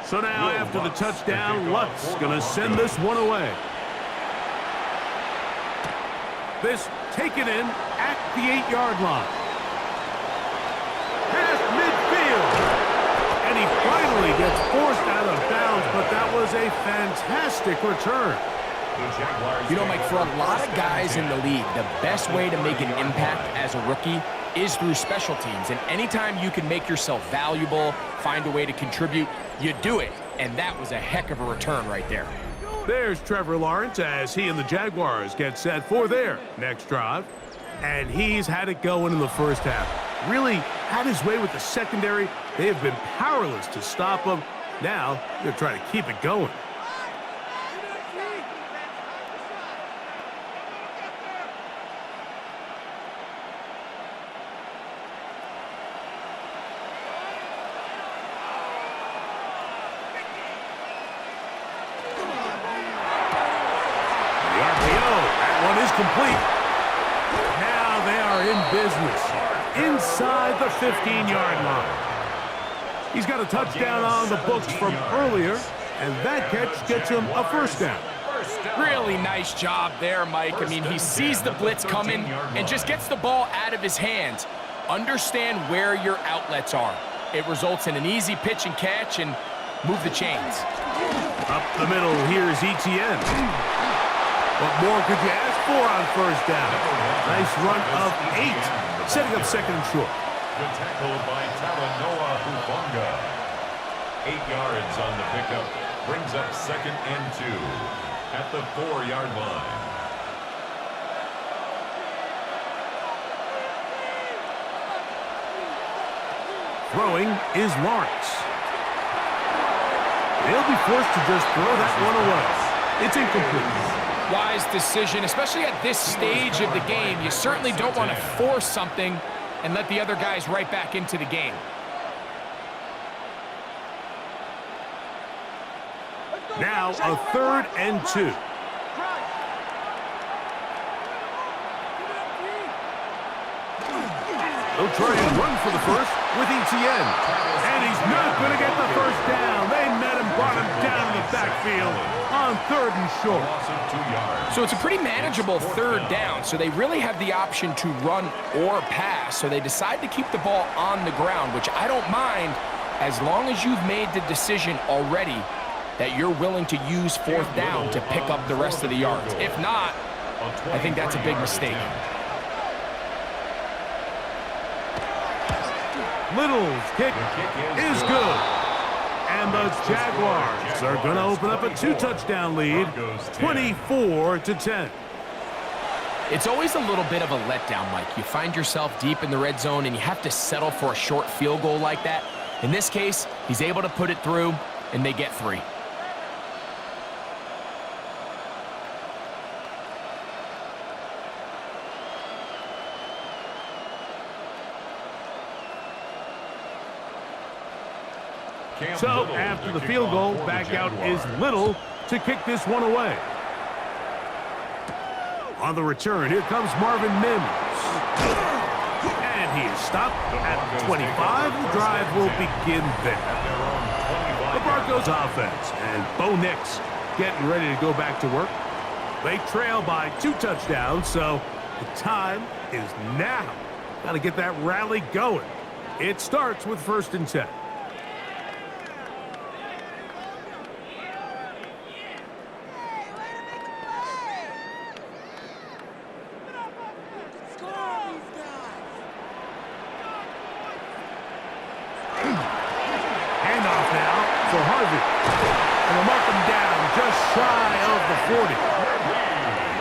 So now after the touchdown, Lutz going to send this one away. This taken in at the 8-yard line. Past midfield. And he finally gets forced out of bounds, but that was a fantastic return. You know, Mike, for a lot of guys in the league, the best way to make an impact as a rookie is through special teams. And anytime you can make yourself valuable, find a way to contribute, you do it. And that was a heck of a return right there. There's Trevor Lawrence as he and the Jaguars get set for their next drive. And he's had it going in the first half. Really had his way with the secondary. They have been powerless to stop him. Now they're trying to keep it going. Complete. Now they are in business inside the 15-yard line. He's got a touchdown on the books from earlier, and that catch gets him a first down. Really nice job there, Mike. I mean, he sees the blitz coming and just gets the ball out of his hands. Understand where your outlets are. It results in an easy pitch and catch and move the chains. Up the middle, here's Etienne. What more could you ask for on first down? Nice run of 8, setting up second and short. Good tackle by Talanoa Hufanga. 8 yards on the pickup. Brings up second and 2 at the 4-yard line. Throwing is Lawrence. They'll be forced to just throw that one away. It's incomplete. Wise decision, especially at this stage of the game. You certainly don't want to force something and let the other guys right back into the game. Now a 3rd and 2. They'll try and run for the first with Etienne. And he's not going to get the first down. They met him, brought him down in the backfield on 3rd and short. So it's a pretty manageable 3rd down. So they really have the option to run or pass. So they decide to keep the ball on the ground, which I don't mind as long as you've made the decision already that you're willing to use 4th down to pick up the rest of the yards. If not, I think that's a big mistake. Little's kick is good. And the Jaguars are going to open up a 2-touchdown lead, 24-10. It's always a little bit of a letdown, Mike. You find yourself deep in the red zone and you have to settle for a short field goal like that. In this case, he's able to put it through, and they get 3. So after the field goal, back out is Little to kick this one away. On the return, here comes Marvin Mims. And he is stopped at 25. The drive will begin there. The Broncos offense and Bo Nix getting ready to go back to work. They trail by 2 touchdowns, so the time is now. Got to get that rally going. It starts with 1st and 10. And they'll mark them down just shy of the 40.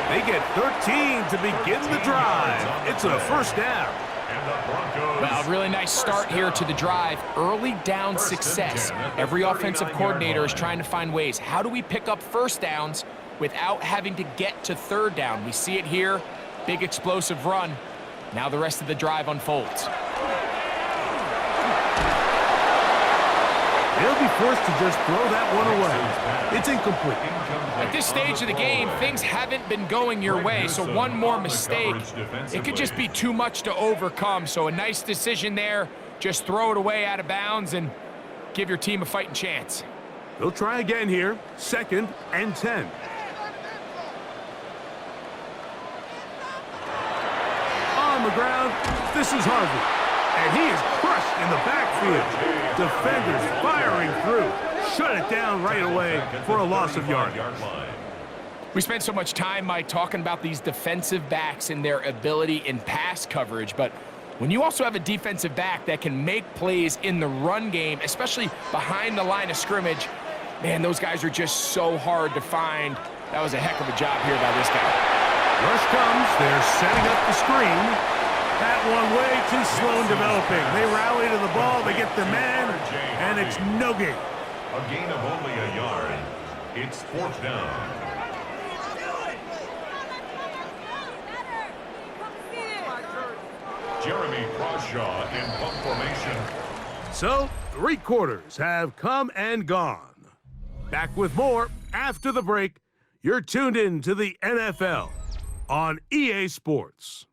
They get 13 to begin the drive. It's a first down. Well, a really nice start here to the drive. Early down success. Every offensive coordinator is trying to find ways. How do we pick up first downs without having to get to 3rd down? We see it here. Big explosive run. Now the rest of the drive unfolds. They'll be forced to just throw that one away. It's incomplete. At this stage of the game, things haven't been going your way, so one more mistake, it could just be too much to overcome. So a nice decision there. Just throw it away out of bounds and give your team a fighting chance. They'll try again here. 2nd and 10. the ground. This is Harvey. And he is crushed in the backfield. Defenders firing through. Shut it down right away for a loss of yardage. We spent so much time, Mike, talking about these defensive backs and their ability in pass coverage, but when you also have a defensive back that can make plays in the run game, especially behind the line of scrimmage, man, those guys are just so hard to find. That was a heck of a job here by this guy. Rush comes. They're setting up the screen. That one way too slow in developing. They rally to the ball. They get the man, and it's no gain. A gain of only a yard. It's 4th down. Jeremy Crawshaw in punt formation. So, 3 quarters have come and gone. Back with more after the break. You're tuned in to the NFL on EA Sports.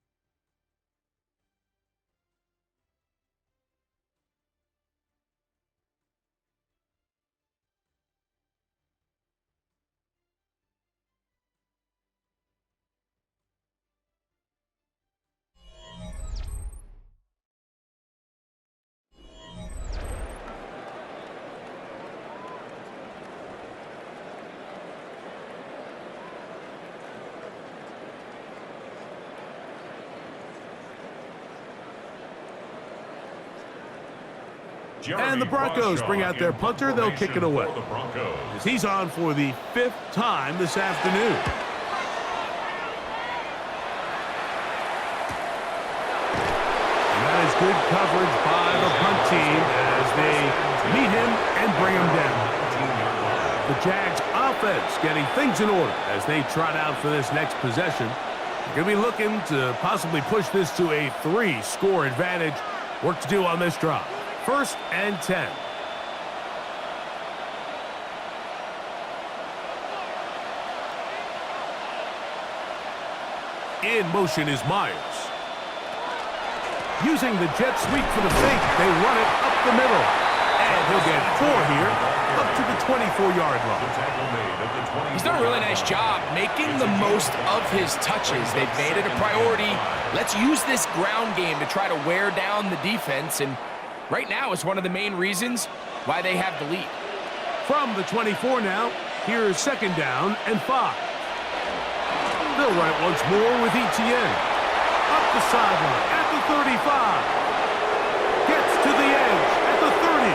And the Broncos bring out their punter. They'll kick it away. As he's on for the 5th time this afternoon. And that is good coverage by the punt team as they meet him and bring him down. The Jags offense getting things in order as they trot out for this next possession. They're going to be looking to possibly push this to a 3-score advantage. Work to do on this drive. 1st and 10. In motion is Myers. Using the jet sweep for the fake, they run it up the middle. And he'll get 4 here, up to the 24-yard line. He's done a really nice job making the most of his touches. They've made it a priority. Let's use this ground game to try to wear down the defense, and right now is one of the main reasons why they have the lead. From the 24 now, here's 2nd down and 5. They'll run it once more with Etienne. Up the sideline at the 35. Gets to the edge at the 30.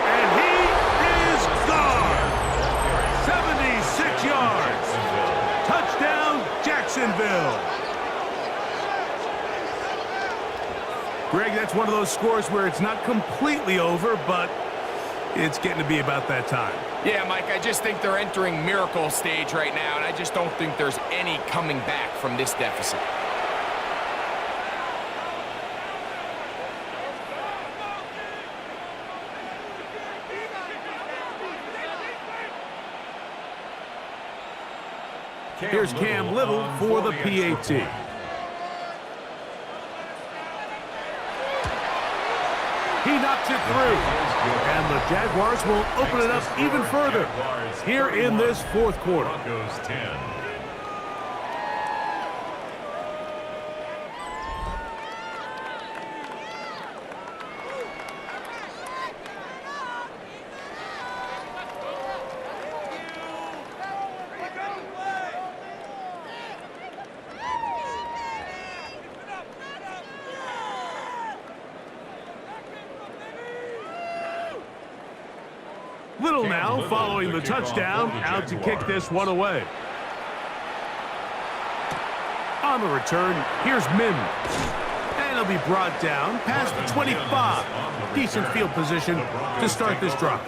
And he is gone. 76 yards. Touchdown, Jacksonville. Greg, that's one of those scores where it's not completely over, but it's getting to be about that time. Yeah, Mike, I just think they're entering miracle stage right now, and I just don't think there's any coming back from this deficit. Here's Cam Little for the PAT. He knocks it through. And the Jaguars will open it up even further here in this 4th quarter. Broncos 10. Little now following the touchdown, out to kick this one away. On the return, here's Mims. And he'll be brought down past the 25. Decent field position to start this drive.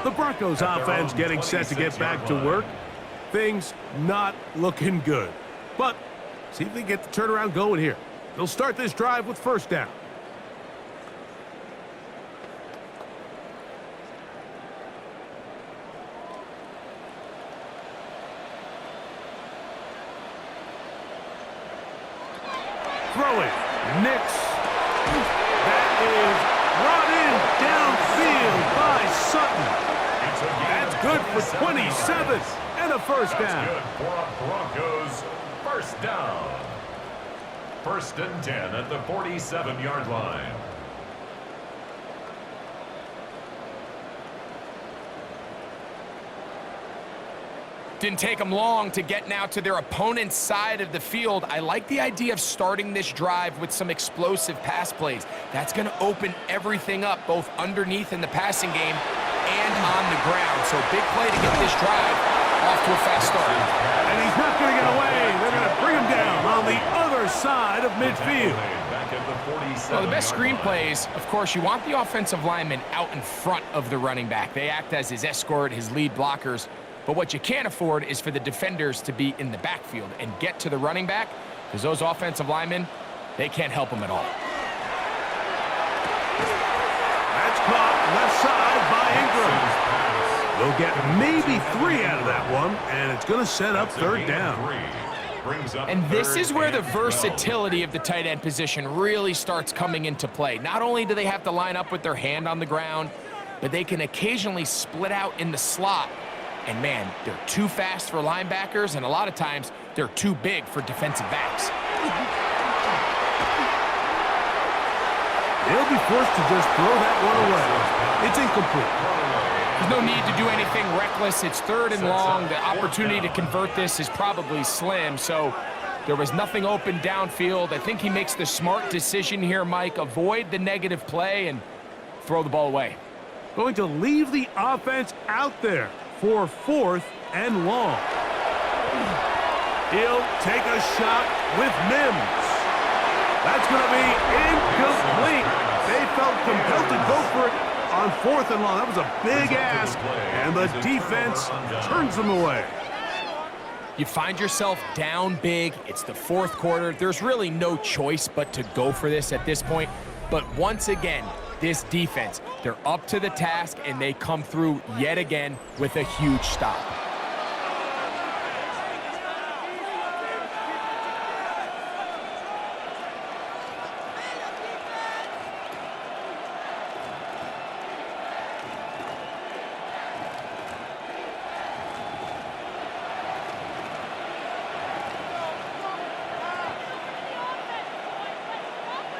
The Broncos offense getting set to get back to work. Things not looking good. But see if they get the turnaround going here. They'll start this drive with 1st down. Throwing, Nix. That is brought in downfield by Sutton. That's good for 27 and a 1st down. Good for a Broncos 1st down. First and 10 at the 47-yard line. Didn't take them long to get now to their opponent's side of the field. I like the idea of starting this drive with some explosive pass plays. That's going to open everything up, both underneath in the passing game and on the ground. So big play to get this drive off to a fast start. And he's not going to get away. They're going to bring him down on the other side of midfield. Well, the best screen plays, of course, you want the offensive lineman out in front of the running back. They act as his escort, his lead blockers. But what you can't afford is for the defenders to be in the backfield and get to the running back, because those offensive linemen, they can't help him at all. That's caught left side by Ingram. They'll get maybe 3 out of that one, and it's going to set up third down. And this is where the versatility of the tight end position really starts coming into play. Not only do they have to line up with their hand on the ground, but they can occasionally split out in the slot. And man, they're too fast for linebackers, and a lot of times they're too big for defensive backs. They'll be forced to just throw that one away. It's incomplete. There's no need to do anything reckless. It's third and long. The opportunity to convert this is probably slim, so there was nothing open downfield. I think he makes the smart decision here, Mike. Avoid the negative play and throw the ball away. Going to leave the offense out there for 4th and long. He'll take a shot with Mims. That's going to be incomplete. They felt compelled to go for it on 4th and long. That was a big ask, and the defense turns them away. You find yourself down big. It's the 4th quarter. There's really no choice but to go for this at this point. But once again, this defense, they're up to the task, and they come through yet again with a huge stop.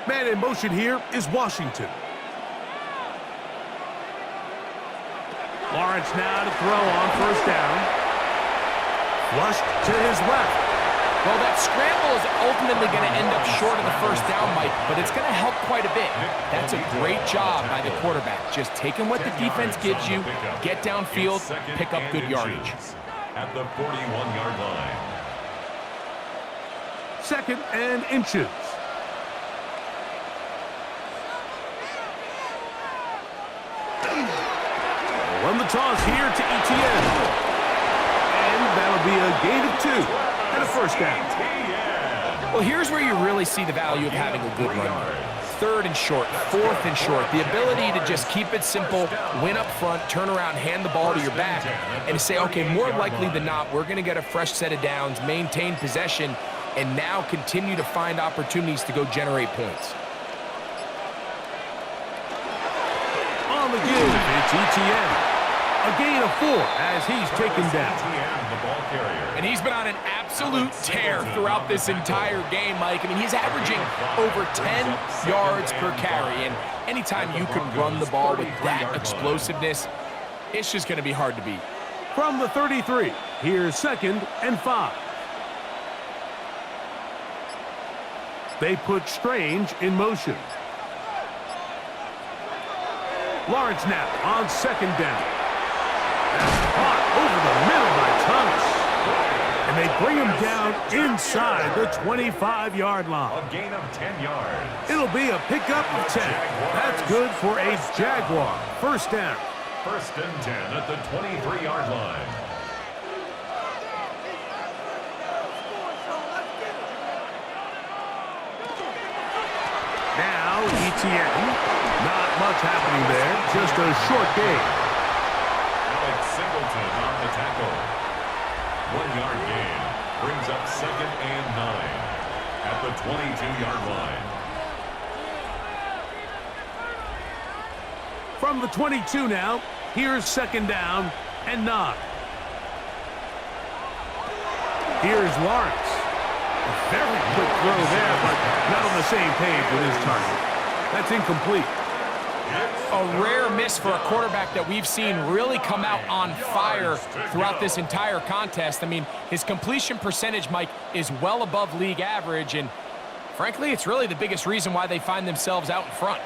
Man in motion here is Washington. Lawrence now to throw on first down. Flushed to his left. Well, that scramble is ultimately going to end up short of the first down, Mike, but it's going to help quite a bit. That's a great job by the quarterback. Just taking what the defense gives you, get downfield, pick up good yardage. At the 41-yard line. 2nd and inches. Run the toss here to Etienne. And that'll be a gain of 2 and a first down. Well, here's where you really see the value of having a good run. 3rd and short, 4th and short. The ability to just keep it simple, win up front, turn around, hand the ball to your back, and to say, okay, more likely than not, we're going to get a fresh set of downs, maintain possession, and now continue to find opportunities to go generate points. On the give, it's Etienne. A gain of 4 as he's taken down. And he's been on an absolute tear throughout this entire game, Mike. I mean, he's averaging over 10 yards per carry. And anytime you can run the ball with that explosiveness, it's just going to be hard to beat. From the 33, here's 2nd and 5. They put Strange in motion. Lawrence now on 2nd down. That's caught over the middle by Thomas. And they bring him down inside the 25-yard line. A gain of 10 yards. It'll be a pickup of 10. That's good for a Jaguar. First down. 1st and 10 at the 23-yard line. Now Etienne. Not much happening there. Just a short gain. Singleton on the tackle. 1-yard gain brings up 2nd and 9 at the 22-yard line. From the 22 now, here's 2nd down and 9. Here's Lawrence. Very quick throw there, but not on the same page with his target. That's incomplete. A rare miss for a quarterback that we've seen really come out on fire throughout this entire contest. I mean, his completion percentage, Mike, is well above league average, and frankly, it's really the biggest reason why they find themselves out in front.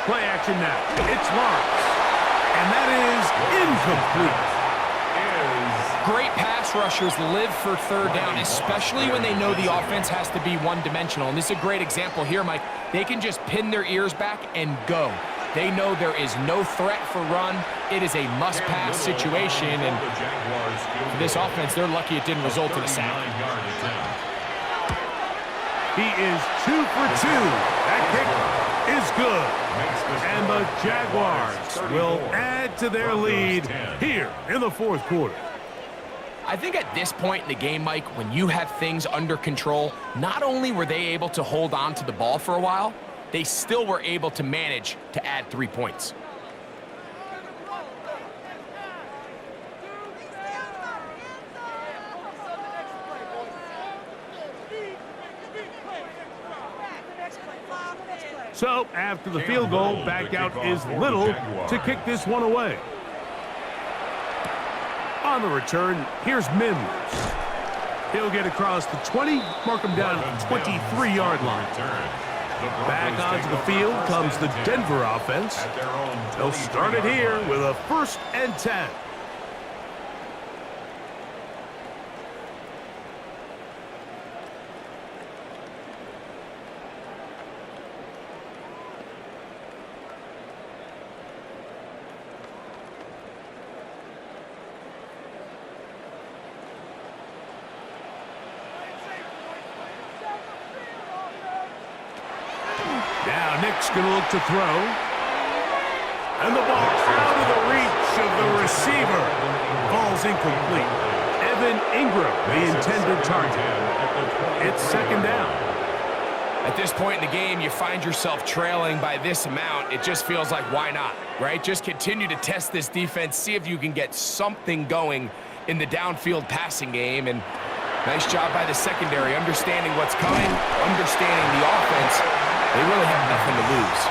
Play action now. It's Lawrence. And that is incomplete. Great pass rushers live for third down, especially when they know the offense has to be one-dimensional. And this is a great example here, Mike. They can just pin their ears back and go. They know there is no threat for run. It is a must-pass situation. And for this offense, they're lucky it didn't result in a sack. He is 2 for 2. That kick is good. And the Jaguars will add to their lead here in the fourth quarter. I think at this point in the game, Mike, when you have things under control, not only were they able to hold on to the ball for a while, they still were able to manage to add 3 points. So, after the field goal, back out is Little to kick this one away. On the return, here's Mims. He'll get across the 20, mark him down at the 23-yard line. Back onto the field comes the Denver offense. They'll start it here with a 1st and 10. Now Nick's going to look to throw. And the ball out of the reach of the receiver. Ball's incomplete. Evan Ingram, the intended target. It's 2nd down. At this point in the game, you find yourself trailing by this amount. It just feels like, why not, right? Just continue to test this defense, see if you can get something going in the downfield passing game. And nice job by the secondary, understanding what's coming, understanding the offense. They really have nothing to lose.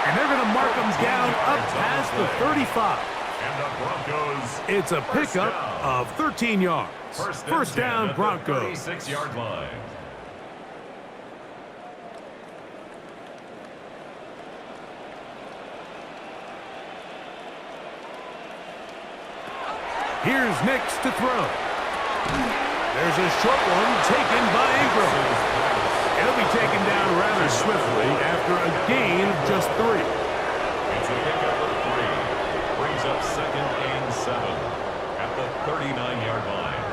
And they're going to mark them down up past the 35. And the Broncos. It's a pickup of 13 yards. First down, Broncos. 36-yard line. Here's Nix to throw. There's a short one taken by Ingram. It'll be taken down rather swiftly after a gain of just 3. It's a pickup of 3. Brings up 2nd and 7 at the 39-yard line.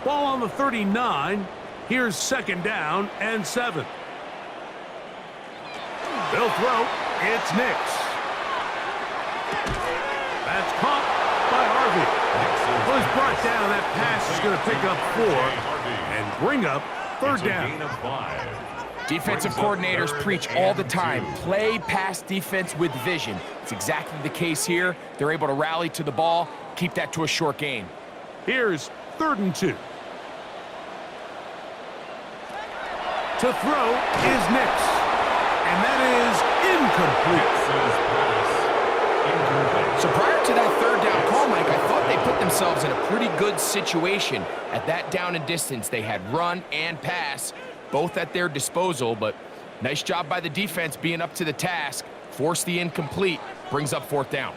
Ball on the 39. Here's 2nd down and 7. They'll throw. It's Nix. That's caught by Harvey. Well, he's brought down. That pass is going to pick up 4 and bring up 3rd down. Defensive coordinators preach all the time, play pass defense with vision. It's exactly the case here. They're able to rally to the ball, keep that to a short gain. Here's 3rd and 2. To throw is Nix. And that is incomplete. So prior to that 3rd down call, Mike, I thought they put themselves in a pretty good situation. At that down and distance, they had run and pass, both at their disposal, but nice job by the defense being up to the task. Force the incomplete, brings up 4th down.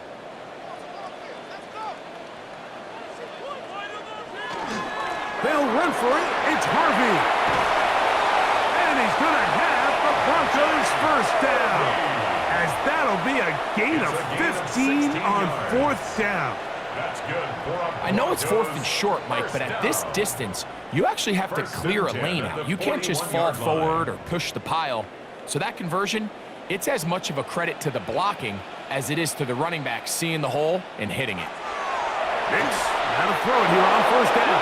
They'll run for it. It's Harvey. And he's going to have the Broncos' 1st down. As that'll be a gain of 15 on 4th down. That's good. I know it's 4th and short, Mike, but at this distance, you actually have to clear a lane out. You can't just fall forward or push the pile. So that conversion, it's as much of a credit to the blocking as it is to the running back seeing the hole and hitting it. Nix, now to throw it here on 1st down.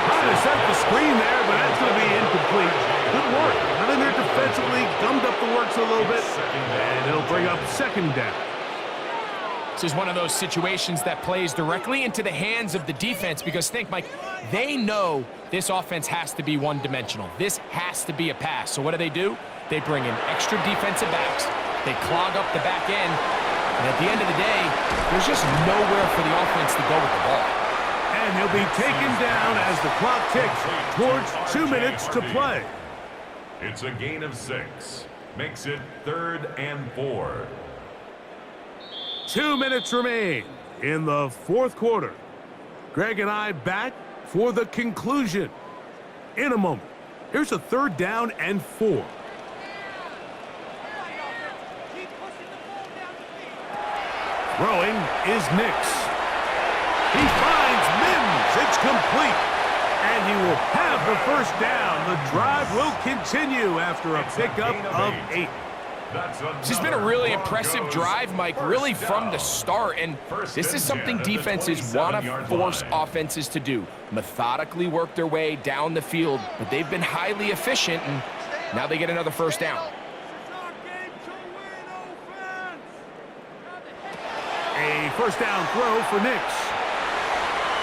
Trying to set the screen there, but that's going to be incomplete. Good work. Got in there defensively, gummed up the works a little bit, and it'll bring up 2nd down. This is one of those situations that plays directly into the hands of the defense because think, Mike, they know this offense has to be one-dimensional. This has to be a pass. So what do? They bring in extra defensive backs. They clog up the back end. And at the end of the day, there's just nowhere for the offense to go with the ball. And he'll be taken down as the clock ticks towards 2 minutes to play. It's a gain of 6. Makes it 3rd and 4. 2 minutes remain in the fourth quarter. Greg and I back for the conclusion in a moment. Here's a 3rd down and 4. Throwing is Nix. He finds Mims. It's complete. And he will have the first down. The drive will continue after a pickup of 8. This has been a really impressive drive, Mike, really from the start. And this is something defenses want to force offenses to do. Methodically work their way down the field, but they've been highly efficient, and now they get another first down. A first down throw for Nix.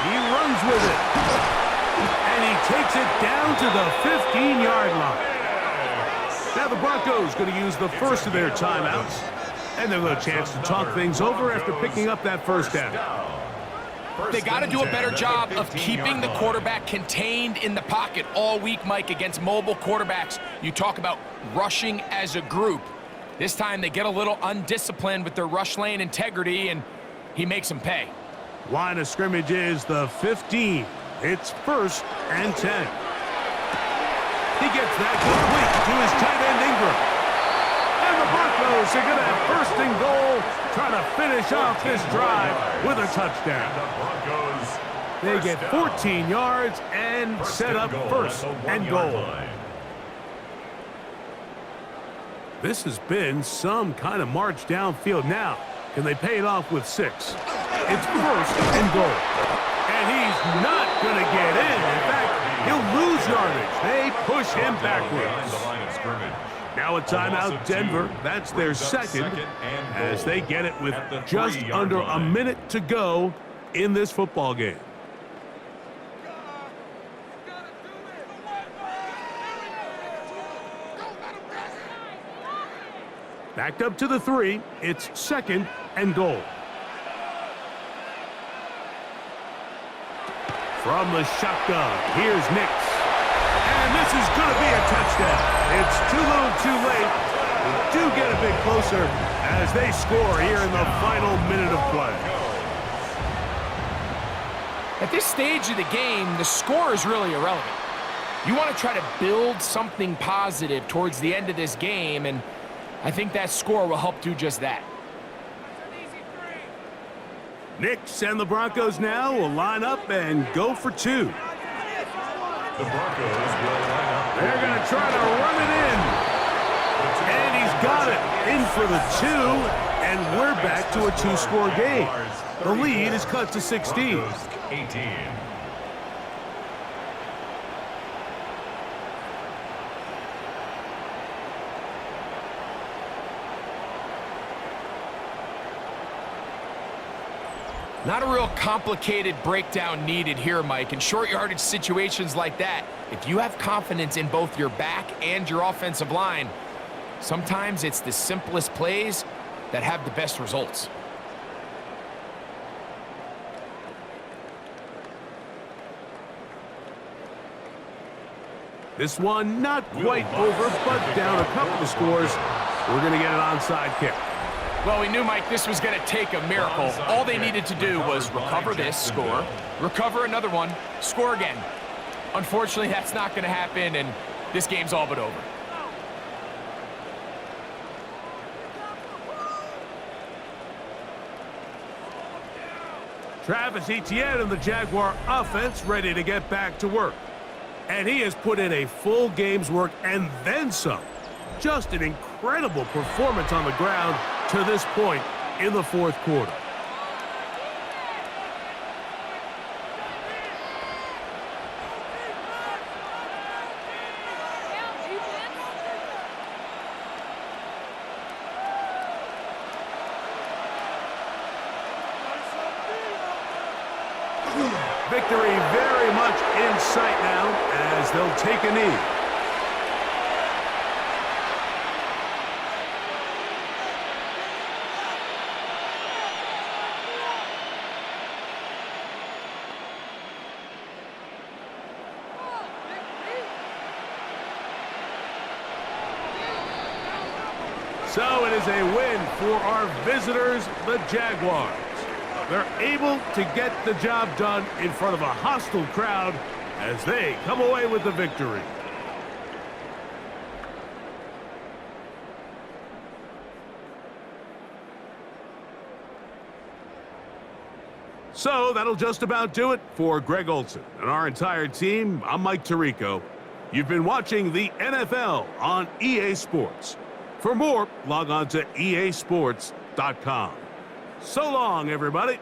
He runs with it. And he takes it down to the 15-yard line. Now the Broncos going to use the first of their timeouts. And they'll have a chance to talk things over after picking up that first down. They got to do a better job of keeping the quarterback contained in the pocket all week, Mike, against mobile quarterbacks. You talk about rushing as a group. This time they get a little undisciplined with their rush lane integrity, and he makes them pay. Line of scrimmage is the 15. It's 1st and 10. He gets that complete to his tight end Ingram. And the Broncos are going to have 1st and goal, trying to finish off this drive with a touchdown. They get 14 yards and set up 1st and goal. This has been some kind of march downfield. Now, can they pay it off with 6? It's 1st and goal. And he's not going to get in. In fact, he'll lose yardage. They push him backwards. Now a timeout, Denver. That's their second as they get it with just under a minute to go in this football game. Backed up to the 3. It's 2nd and goal. From the shotgun, here's Nix. And this is going to be a touchdown. It's too little too late. They do get a bit closer as they score here in the final minute of play. At this stage of the game, the score is really irrelevant. You want to try to build something positive towards the end of this game, and I think that score will help do just that. Nix and the Broncos now will line up and go for 2. The Broncos will line up. They're going to try to run it in. And he's got it in for the 2. And we're back to a 2-score game. The lead is cut to 16. 18. Not a real complicated breakdown needed here, Mike. In short yardage situations like that, if you have confidence in both your back and your offensive line, sometimes it's the simplest plays that have the best results. This one not quite over, but down a couple of scores. We're going to get an onside kick. Well, we knew, Mike, this was going to take a miracle. All they needed to do was recover this, score, recover another one, score again. Unfortunately, that's not going to happen, and this game's all but over. Travis Etienne and the Jaguar offense ready to get back to work. And he has put in a full game's work and then some. Just an incredible performance on the ground to this point in the fourth quarter. Victory very much in sight now as they'll take a knee. So it is a win for our visitors, the Jaguars. They're able to get the job done in front of a hostile crowd as they come away with the victory. So that'll just about do it for Greg Olson and our entire team. I'm Mike Tirico. You've been watching the NFL on EA Sports. For more, log on to easports.com. So long, everybody.